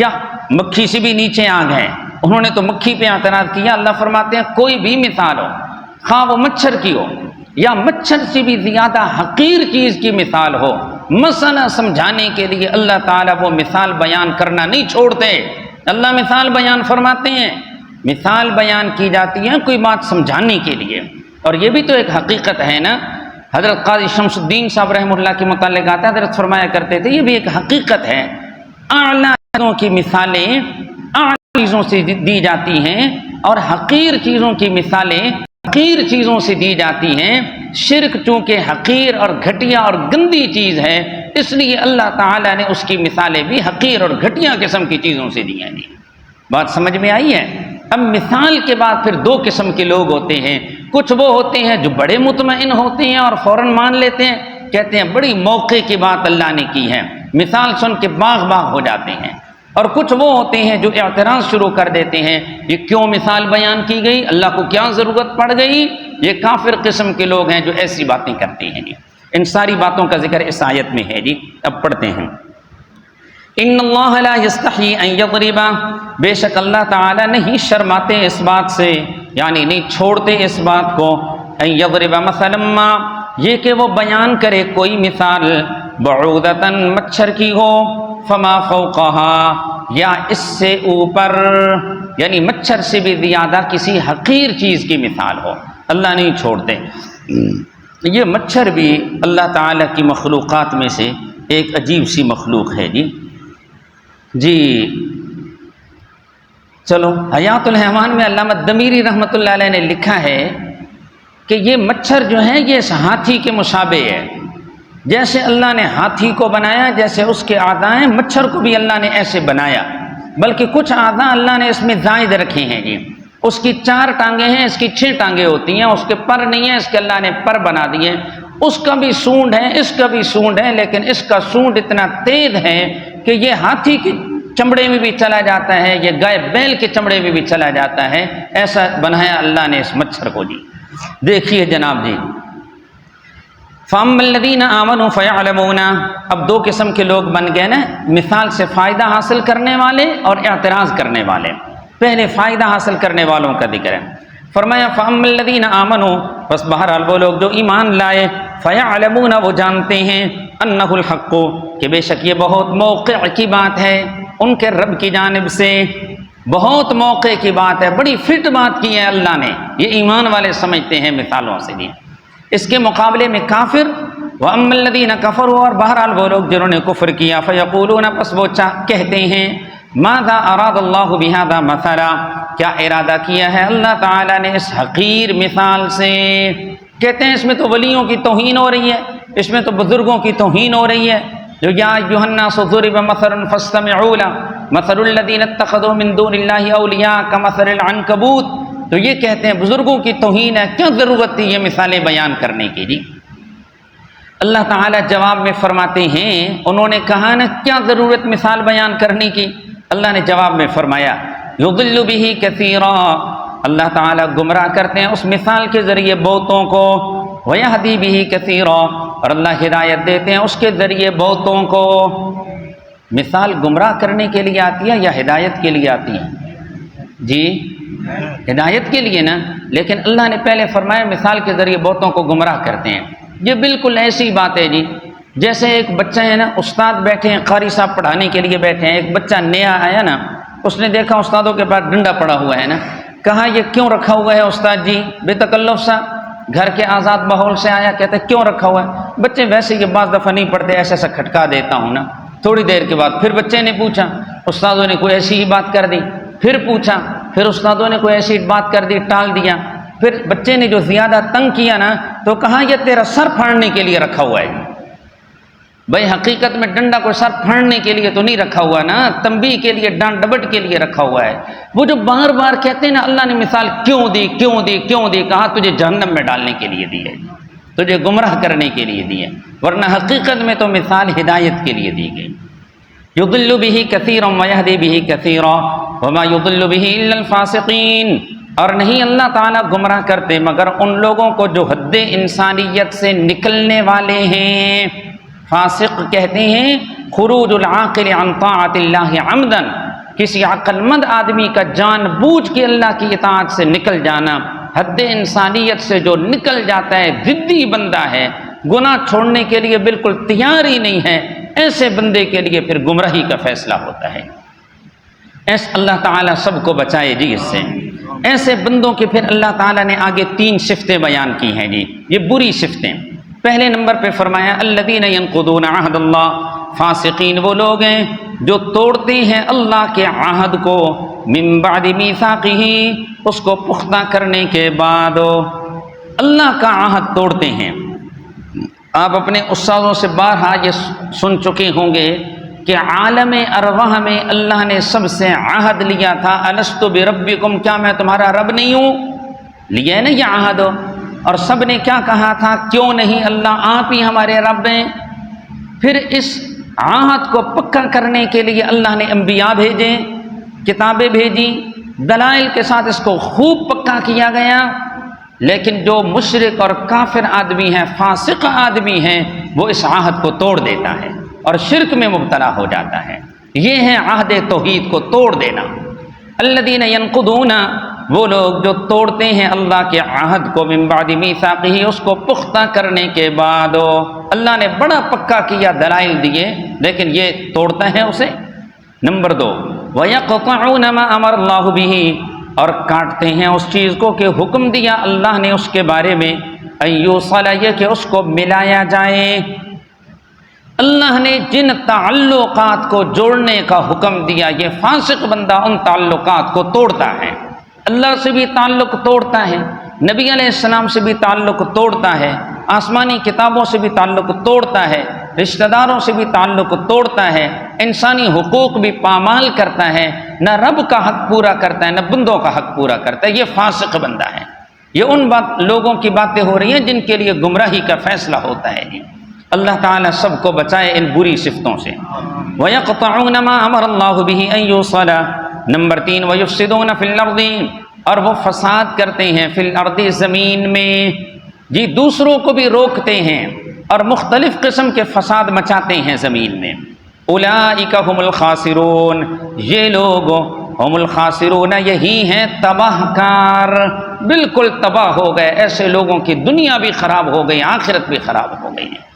یا مکھی سے بھی نیچے آگ ہے، انہوں نے تو مکھی پہ اعتراض کیا، اللہ فرماتے ہیں کوئی بھی مثال ہو، خواہ وہ مچھر کی ہو یا مچھر سے بھی زیادہ حقیر چیز کی مثال ہو، مسئلہ سمجھانے کے لیے اللہ تعالیٰ وہ مثال بیان کرنا نہیں چھوڑتے۔ اللہ مثال بیان فرماتے ہیں، مثال بیان کی جاتی ہے کوئی بات سمجھانے کے لیے، اور یہ بھی تو ایک حقیقت ہے نا۔ حضرت قاضی شمس الدین صاحب رحمہ اللہ کے متعلق آتا ہے، حضرت فرمایا کرتے تھے یہ بھی ایک حقیقت ہے، اعلیٰ چیزوں کی مثالیں اعلیٰ چیزوں سے دی جاتی ہیں اور حقیر چیزوں کی مثالیں حقیر چیزوں سے دی جاتی ہیں۔ شرک چونکہ حقیر اور گھٹیا اور گندی چیز ہے، اس لیے اللہ تعالیٰ نے اس کی مثالیں بھی حقیر اور گھٹیا قسم کی چیزوں سے دی ہیں۔ بات سمجھ میں آئی ہے؟ اب مثال کے بعد پھر دو قسم کے لوگ ہوتے ہیں، کچھ وہ ہوتے ہیں جو بڑے مطمئن ہوتے ہیں اور فوراً مان لیتے ہیں، کہتے ہیں بڑی موقع کی بات اللہ نے کی ہے، مثال سن کے باغ باغ ہو جاتے ہیں، اور کچھ وہ ہوتے ہیں جو اعتراض شروع کر دیتے ہیں، یہ کیوں مثال بیان کی گئی، اللہ کو کیا ضرورت پڑ گئی، یہ کافر قسم کے لوگ ہیں جو ایسی باتیں کرتے ہیں جی۔ ان ساری باتوں کا ذکر اس آیت میں ہے جی۔ اب پڑھتے ہیں، ان اللہ لا یستحی ان یضرب، بے شک اللہ تعالیٰ نہیں شرماتے اس بات سے، یعنی نہیں چھوڑتے اس بات کو، ان یضرب مثلا ما، یہ کہ وہ بیان کرے کوئی مثال، بعودۃ مچھر کی ہو، فما فوقها، یا اس سے اوپر، یعنی مچھر سے بھی زیادہ کسی حقیر چیز کی مثال ہو، اللہ نہیں چھوڑتے۔ یہ مچھر بھی اللہ تعالیٰ کی مخلوقات میں سے ایک عجیب سی مخلوق ہے جی۔ چلو، حیات الحیوان میں علامہ دمیری رحمۃ اللہ علیہ نے لکھا ہے کہ یہ مچھر جو ہے یہ اس ہاتھی کے مشابہ ہے، جیسے اللہ نے ہاتھی کو بنایا، جیسے اس کے اعضاء ہیں، مچھر کو بھی اللہ نے ایسے بنایا، بلکہ کچھ اعضاء اللہ نے اس میں زائد رکھے ہیں جی۔ اس کی 4 ٹانگیں ہیں، اس کی 6 ٹانگیں ہوتی ہیں، اس کے پر نہیں ہیں، اس کے اللہ نے پر بنا دیے، اس کا بھی سونڈ ہے، اس کا بھی سونڈ ہے، لیکن اس کا سونڈ اتنا تیز ہے کہ یہ ہاتھی کے چمڑے میں بھی چلا جاتا ہے، یہ گائے بیل کے چمڑے میں بھی چلا جاتا ہے، ایسا بنایا اللہ نے اس مچھر کو جی۔ دیکھیے جناب جی، فَأَمَّا الَّذِينَ آمَنُوا فَيَعْلَمُونَ، اب 2 قسم کے لوگ بن گئے نا، مثال سے فائدہ حاصل کرنے والے اور اعتراض کرنے والے۔ پہلے فائدہ حاصل کرنے والوں کا ذکر ہے، فرمایا فَأَمَّا الَّذِينَ آمَنُوا، بس بہرحال وہ لوگ جو ایمان لائے، فَيَعْلَمُونَ، وہ جانتے ہیں، أَنَّهُ الْحَقُّ، کہ بے شک یہ بہت موقع کی بات ہے ان کے رب کی جانب سے، بہت موقع کی بات ہے، بڑی فٹ بات کی ہے اللہ نے، یہ ایمان والے سمجھتے ہیں مثالوں سے بھی۔ اس کے مقابلے میں کافر، وَأَمَّا الَّذِينَ كَفَرُوا، اور بہرحال وہ لوگ جنہوں نے کفر کیا، فَيَقُولُونَ، پس وہ کہتے ہیں، ماذا اراد اللہ بہذا مثلا، کیا ارادہ کیا ہے اللہ تعالیٰ نے اس حقیر مثال سے، کہتے ہیں اس میں تو ولیوں کی توہین ہو رہی ہے، اس میں تو بزرگوں کی توہین ہو رہی ہے، جو یا ایھا الناس ضرب مثل فاستمعوا له مثل الذین اتخذوا من دون اللہ اولیاء کمثل العنکبوت، تو یہ کہتے ہیں بزرگوں کی توہین ہے، کیا ضرورت تھی یہ مثالیں بیان کرنے کی جی۔ اللہ تعالیٰ جواب میں فرماتے ہیں، انہوں نے کہا نا کیا ضرورت مثال بیان کرنے کی، اللہ نے جواب میں فرمایا یضل بہ کثیرا، اللہ تعالیٰ گمراہ کرتے ہیں اس مثال کے ذریعے بہتوں کو، ویہدی بہ کثیرا، اور اللہ ہدایت دیتے ہیں اس کے ذریعے بہتوں کو۔ مثال گمراہ کرنے کے لیے آتی ہے یا ہدایت کے لیے آتی ہے جی؟ ہدایت کے لیے نا، لیکن اللہ نے پہلے فرمایا مثال کے ذریعے بہتوں کو گمراہ کرتے ہیں۔ یہ بالکل ایسی بات ہے جی، جیسے ایک بچہ ہے نا، استاد بیٹھے ہیں، قاری صاحب پڑھانے کے لیے بیٹھے ہیں، ایک بچہ نیا آیا نا، اس نے دیکھا استادوں کے پاس ڈنڈا پڑا ہوا ہے نا، کہا یہ کیوں رکھا ہوا ہے استاد جی، بے تکلف سا، گھر کے آزاد ماحول سے آیا، کہتے کیوں رکھا ہوا ہے، بچے ویسے یہ بعض دفعہ نہیں پڑھتے، ایسا ایسا کھٹکا دیتا ہوں نا۔ تھوڑی دیر کے بعد پھر بچے نے پوچھا، استادوں نے کوئی ایسی ہی بات کر دی، پھر پوچھا، پھر استادوں نے کوئی ایسی بات کر دی، ٹال دیا، پھر بچے نے جو زیادہ تنگ کیا نا تو کہا یہ تیرا سر پھاڑنے کے لیے رکھا ہوا ہے۔ بھائی حقیقت میں ڈنڈا کو سر پھاڑنے کے لیے تو نہیں رکھا ہوا نا، تنبیہ کے لیے، ڈانٹ ڈبٹ کے لیے رکھا ہوا ہے۔ وہ جو بار بار کہتے ہیں نا اللہ نے مثال کیوں دی کیوں دی کیوں دی، کہا تجھے جہنم میں ڈالنے کے لیے دی ہے، تجھے گمراہ کرنے کے لیے دی ہے، ورنہ حقیقت میں تو مثال ہدایت کے لیے دی گئی۔ یضل بہ کثیرا ویہدی بہ کثیرا وما یضل بہ الا الفاسقین، اور نہیں اللہ تعالیٰ گمراہ کرتے مگر ان لوگوں کو جو حد انسانیت سے نکلنے والے ہیں۔ فاسق کہتے ہیں خروج العاقل عن طاعت اللہ عمدا، کسی عقل مند آدمی کا جان بوجھ کے اللہ کی اطاعت سے نکل جانا، حد انسانیت سے جو نکل جاتا ہے، ضدی بندہ ہے، گناہ چھوڑنے کے لیے بالکل تیار ہی نہیں ہے، ایسے بندے کے لیے پھر گمراہی کا فیصلہ ہوتا ہے۔ ایسے اللہ تعالیٰ سب کو بچائے جی اس سے۔ ایسے بندوں کی پھر اللہ تعالیٰ نے آگے 3 صفتیں بیان کی ہیں جی، یہ بری صفتیں۔ پہلے نمبر پہ فرمایا الذین ینقضون عہد اللہ، فاسقین وہ لوگ ہیں جو توڑتے ہیں اللہ کے عہد کو، من بعد میثاقہ، اس کو پختہ کرنے کے بعد اللہ کا عہد توڑتے ہیں۔ آپ اپنے استاذوں سے بارہا یہ سن چکے ہوں گے کہ عالم ارواح میں اللہ نے سب سے عہد لیا تھا، الست بربکم، کیا میں تمہارا رب نہیں ہوں؟ لیا ہے نا یہ عہد، اور سب نے کیا کہا تھا؟ کیوں نہیں اللہ آپ ہی ہمارے رب ہیں۔ پھر اس عہد کو پکا کرنے کے لیے اللہ نے انبیاء بھیجے، کتابیں بھیجی، دلائل کے ساتھ اس کو خوب پکا کیا گیا، لیکن جو مشرک اور کافر آدمی ہے، فاسق آدمی ہے، وہ اس عہد کو توڑ دیتا ہے اور شرک میں مبتلا ہو جاتا ہے۔ یہ ہے عہد توحید کو توڑ دینا۔ الذین ینقضون، وہ لوگ جو توڑتے ہیں اللہ کے عہد کو، من بعد میثاقہ، اس کو پختہ کرنے کے بعد، اللہ نے بڑا پکا کیا، دلائل دیے، لیکن یہ توڑتا ہے اسے۔ نمبر 2، وَيَقْطَعُونَ مَا أَمَرَ اللَّهُ بِهِ، اور کاٹتے ہیں اس چیز کو کہ حکم دیا اللہ نے اس کے بارے میں، أَن يُوصَلَ، یہ کہ اس کو ملایا جائے۔ اللہ نے جن تعلقات کو جوڑنے کا حکم دیا، یہ فاسق بندہ ان تعلقات کو توڑتا ہے، اللہ سے بھی تعلق توڑتا ہے، نبی علیہ السلام سے بھی تعلق توڑتا ہے، آسمانی کتابوں سے بھی تعلق توڑتا ہے، رشتہ داروں سے بھی تعلق توڑتا ہے، انسانی حقوق بھی پامال کرتا ہے، نہ رب کا حق پورا کرتا ہے نہ بندوں کا حق پورا کرتا ہے۔ یہ فاسق بندہ ہے۔ یہ ان لوگوں کی باتیں ہو رہی ہیں جن کے لیے گمراہی کا فیصلہ ہوتا ہے جی۔ اللہ تعالیٰ سب کو بچائے ان بری صفتوں سے۔ وَيَقْطَعُونَ مَا أَمَرَ اللَّهُ بِهِ أَن يُوصَلَ، نمبر 3، وَيُفْسِدُونَ فِي الْأَرْضِ، اور وہ فساد کرتے ہیں، فی الارض، زمین میں جی، دوسروں کو بھی روکتے ہیں اور مختلف قسم کے فساد مچاتے ہیں زمین میں۔ أُولَئِكَ هُمُ الْخَاسِرُونَ، یہ لوگ ہم الخاسرون، یہی ہیں تباہ کار، بالکل تباہ ہو گئے۔ ایسے لوگوں کی دنیا بھی خراب ہو گئی، آخرت بھی خراب ہو گئی ہے۔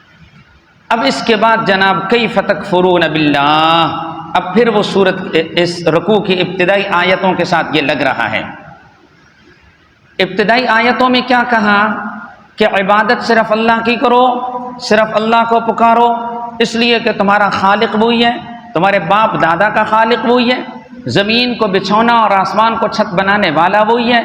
اب اس کے بعد جناب کیف تکفرون باللہ، اب پھر وہ سورت اس رکوع کی ابتدائی آیتوں کے ساتھ یہ لگ رہا ہے۔ ابتدائی آیتوں میں کیا کہا کہ عبادت صرف اللہ کی کرو، صرف اللہ کو پکارو، اس لیے کہ تمہارا خالق وہی ہے، تمہارے باپ دادا کا خالق وہی ہے، زمین کو بچھونا اور آسمان کو چھت بنانے والا وہی ہے،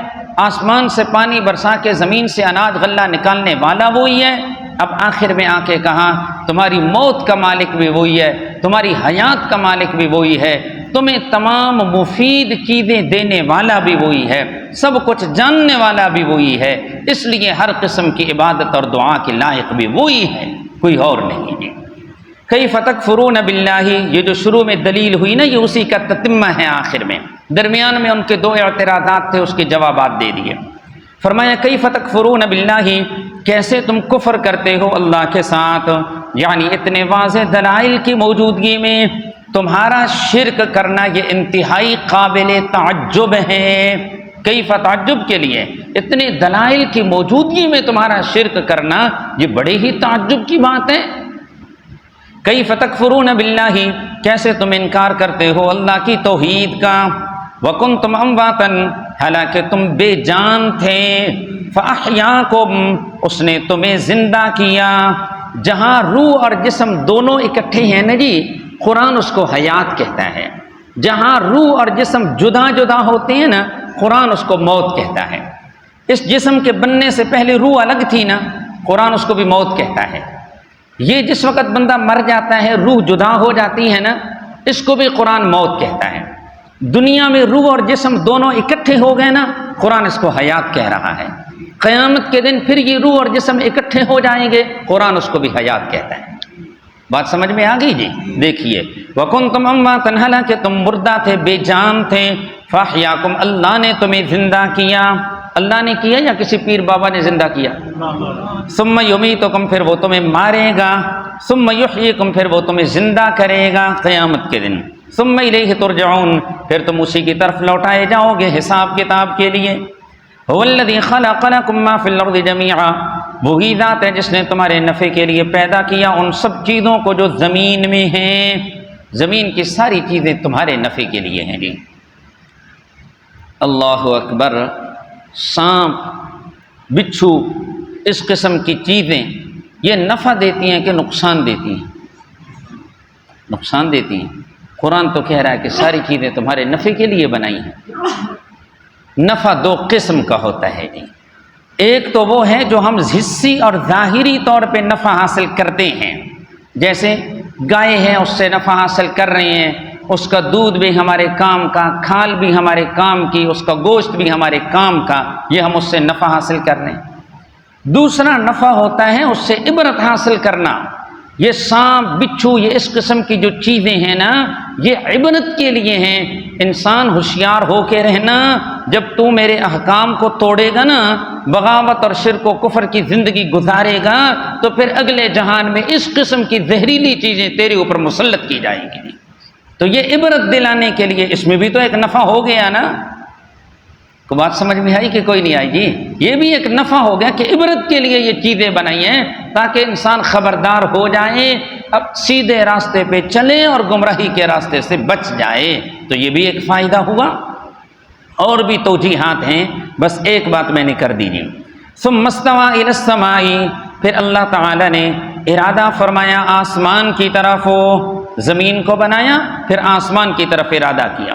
آسمان سے پانی برسا کے زمین سے اناج غلہ نکالنے والا وہی ہے۔ اب آخر میں آ کے کہا تمہاری موت کا مالک بھی وہی ہے، تمہاری حیات کا مالک بھی وہی ہے، تمہیں تمام مفید چیزیں دینے والا بھی وہی ہے، سب کچھ جاننے والا بھی وہی ہے، اس لیے ہر قسم کی عبادت اور دعا کے لائق بھی وہی ہے، کوئی اور نہیں ہے۔ کیف تکفرون باللہ، یہ جو شروع میں دلیل ہوئی نا، یہ اسی کا تتمہ ہے۔ آخر میں درمیان میں ان کے 2 اعتراضات تھے، اس کے جوابات دے دیے۔ فرمایا کیف تکفرون باللہ، کیسے تم کفر کرتے ہو اللہ کے ساتھ، یعنی اتنے واضح دلائل کی موجودگی میں تمہارا شرک کرنا یہ انتہائی قابل تعجب ہے۔ کیف، تعجب کے لیے، اتنے دلائل کی موجودگی میں تمہارا شرک کرنا یہ بڑے ہی تعجب کی بات ہے۔ کیف تکفرون باللہ، کیسے تم انکار کرتے ہو اللہ کی توحید کا، وکنتم امواتا، حالانکہ تم بے جان تھے، فاحیاکم، اس نے تمہیں زندہ کیا۔ جہاں روح اور جسم دونوں اکٹھے ہیں نا جی، قرآن اس کو حیات کہتا ہے۔ جہاں روح اور جسم جدا جدا ہوتے ہیں نا، قرآن اس کو موت کہتا ہے۔ اس جسم کے بننے سے پہلے روح الگ تھی نا، قرآن اس کو بھی موت کہتا ہے۔ یہ جس وقت بندہ مر جاتا ہے، روح جدا ہو جاتی ہے نا، اس کو بھی قرآن موت کہتا ہے۔ دنیا میں روح اور جسم دونوں اکٹھے ہو گئے نا، قرآن اس کو حیات کہہ رہا ہے۔ قیامت کے دن پھر یہ روح اور جسم اکٹھے ہو جائیں گے، قرآن اس کو بھی حیات کہتا ہے۔ بات سمجھ میں آ گئی جی؟ دیکھیے، وَكُنْتُمْ أَمْوَاتًا، حالانکہ تم مردہ تھے، بے جان تھے، فَأَحْيَاكُمْ، اللہ نے تمہیں زندہ کیا۔ اللہ نے کیا یا کسی پیر بابا نے زندہ کیا؟ ثُمَّ يُمِيتُكُمْ، پھر وہ تمہیں مارے گا، ثُمَّ يُحْيِيكُمْ، پھر وہ تمہیں زندہ کرے گا قیامت کے دن، ثُمَّ إِلَيْهِ تُرْجَعُونَ، پھر تم اسی کی طرف لوٹائے جاؤ گے حساب کتاب کے لیے۔ هُوَ الَّذِي خَلَقَ لَكُم مَّا فِي الْأَرْضِ جَمِيعًا، وہی ذات ہے جس نے تمہارے نفع کے لیے پیدا کیا ان سب چیزوں کو جو زمین میں ہیں۔ زمین کی ساری چیزیں تمہارے نفع کے لیے ہیں جی۔ اللہ اکبر۔ سانپ، بچھو، اس قسم کی چیزیں یہ نفع دیتی ہیں کہ نقصان دیتی ہیں؟ نقصان دیتی ہیں۔ قرآن تو کہہ رہا ہے کہ ساری چیزیں تمہارے نفع کے لیے بنائی ہیں۔ نفع دو قسم کا ہوتا ہے جی، ایک تو وہ ہے جو ہم حسی اور ظاہری طور پہ نفع حاصل کرتے ہیں، جیسے گائے ہیں اس سے نفع حاصل کر رہے ہیں، اس کا دودھ بھی ہمارے کام کا، کھال بھی ہمارے کام کی، اس کا گوشت بھی ہمارے کام کا، یہ ہم اس سے نفع حاصل کر رہے ہیں۔ دوسرا نفع ہوتا ہے اس سے عبرت حاصل کرنا۔ یہ سانپ، بچھو، یہ اس قسم کی جو چیزیں ہیں نا، یہ عبرت کے لیے ہیں۔ انسان ہوشیار ہو کے رہنا، جب تو میرے احکام کو توڑے گا نا، بغاوت اور شرک و کفر کی زندگی گزارے گا، تو پھر اگلے جہان میں اس قسم کی زہریلی چیزیں تیرے اوپر مسلط کی جائیں گی۔ تو یہ عبرت دلانے کے لیے اس میں بھی تو ایک نفع ہو گیا نا۔ کو بات سمجھ میں آئی کہ کوئی نہیں آئی جی؟ یہ بھی ایک نفع ہو گیا کہ عبرت کے لیے یہ چیزیں بنائی ہیں تاکہ انسان خبردار ہو جائے، اب سیدھے راستے پہ چلے اور گمراہی کے راستے سے بچ جائے۔ تو یہ بھی ایک فائدہ ہوا۔ اور بھی توجیحات ہیں، بس ایک بات میں نے کر دیجیے۔ ثم استوى الى السماء، پھر اللہ تعالی نے ارادہ فرمایا آسمان کی طرف، زمین کو بنایا پھر آسمان کی طرف ارادہ کیا۔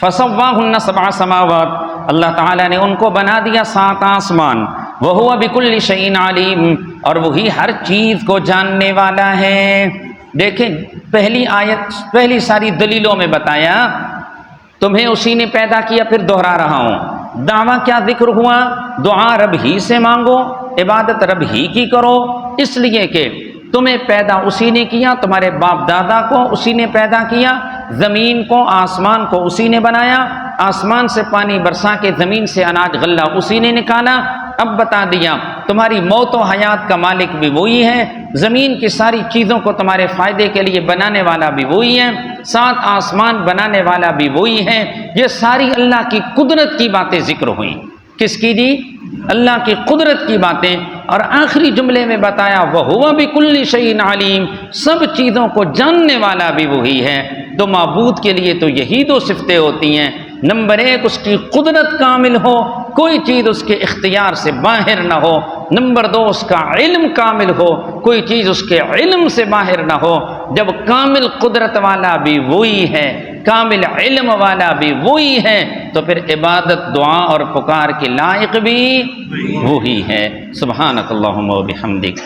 فسواہن سبع سماوات، اللہ تعالیٰ نے ان کو بنا دیا 7 آسمان۔ وہو بکل شیء علیم، اور وہی ہر چیز کو جاننے والا ہے۔ دیکھیں پہلی آیت، پہلی ساری دلیلوں میں بتایا تمہیں اسی نے پیدا کیا، پھر دہرا رہا ہوں۔ دعویٰ کیا ذکر ہوا؟ دعا رب ہی سے مانگو، عبادت رب ہی کی کرو، اس لیے کہ تمہیں پیدا اسی نے کیا، تمہارے باپ دادا کو اسی نے پیدا کیا، زمین کو، آسمان کو اسی نے بنایا، آسمان سے پانی برسا کے زمین سے اناج غلہ اسی نے نکالا۔ اب بتا دیا تمہاری موت و حیات کا مالک بھی وہی ہے، زمین کی ساری چیزوں کو تمہارے فائدے کے لیے بنانے والا بھی وہی ہے، 7 آسمان بنانے والا بھی وہی ہے۔ یہ ساری اللہ کی قدرت کی باتیں ذکر ہوئیں۔ کس کی جی؟ اللہ کی قدرت کی باتیں۔ اور آخری جملے میں بتایا وَهُوَ بِكُلِّ شَيْءٍ عَلِيمٌ، سب چیزوں کو جاننے والا بھی وہی ہے۔ تو معبود کے لیے تو یہی 2 صفتیں ہوتی ہیں، نمبر 1 اس کی قدرت کامل ہو، کوئی چیز اس کے اختیار سے باہر نہ ہو، نمبر 2 اس کا علم کامل ہو، کوئی چیز اس کے علم سے باہر نہ ہو۔ جب کامل قدرت والا بھی وہی ہے، کامل علم والا بھی وہی ہے، تو پھر عبادت، دعا اور پکار کے لائق بھی وہی ہے۔ سبحانک اللہم و بحمدک۔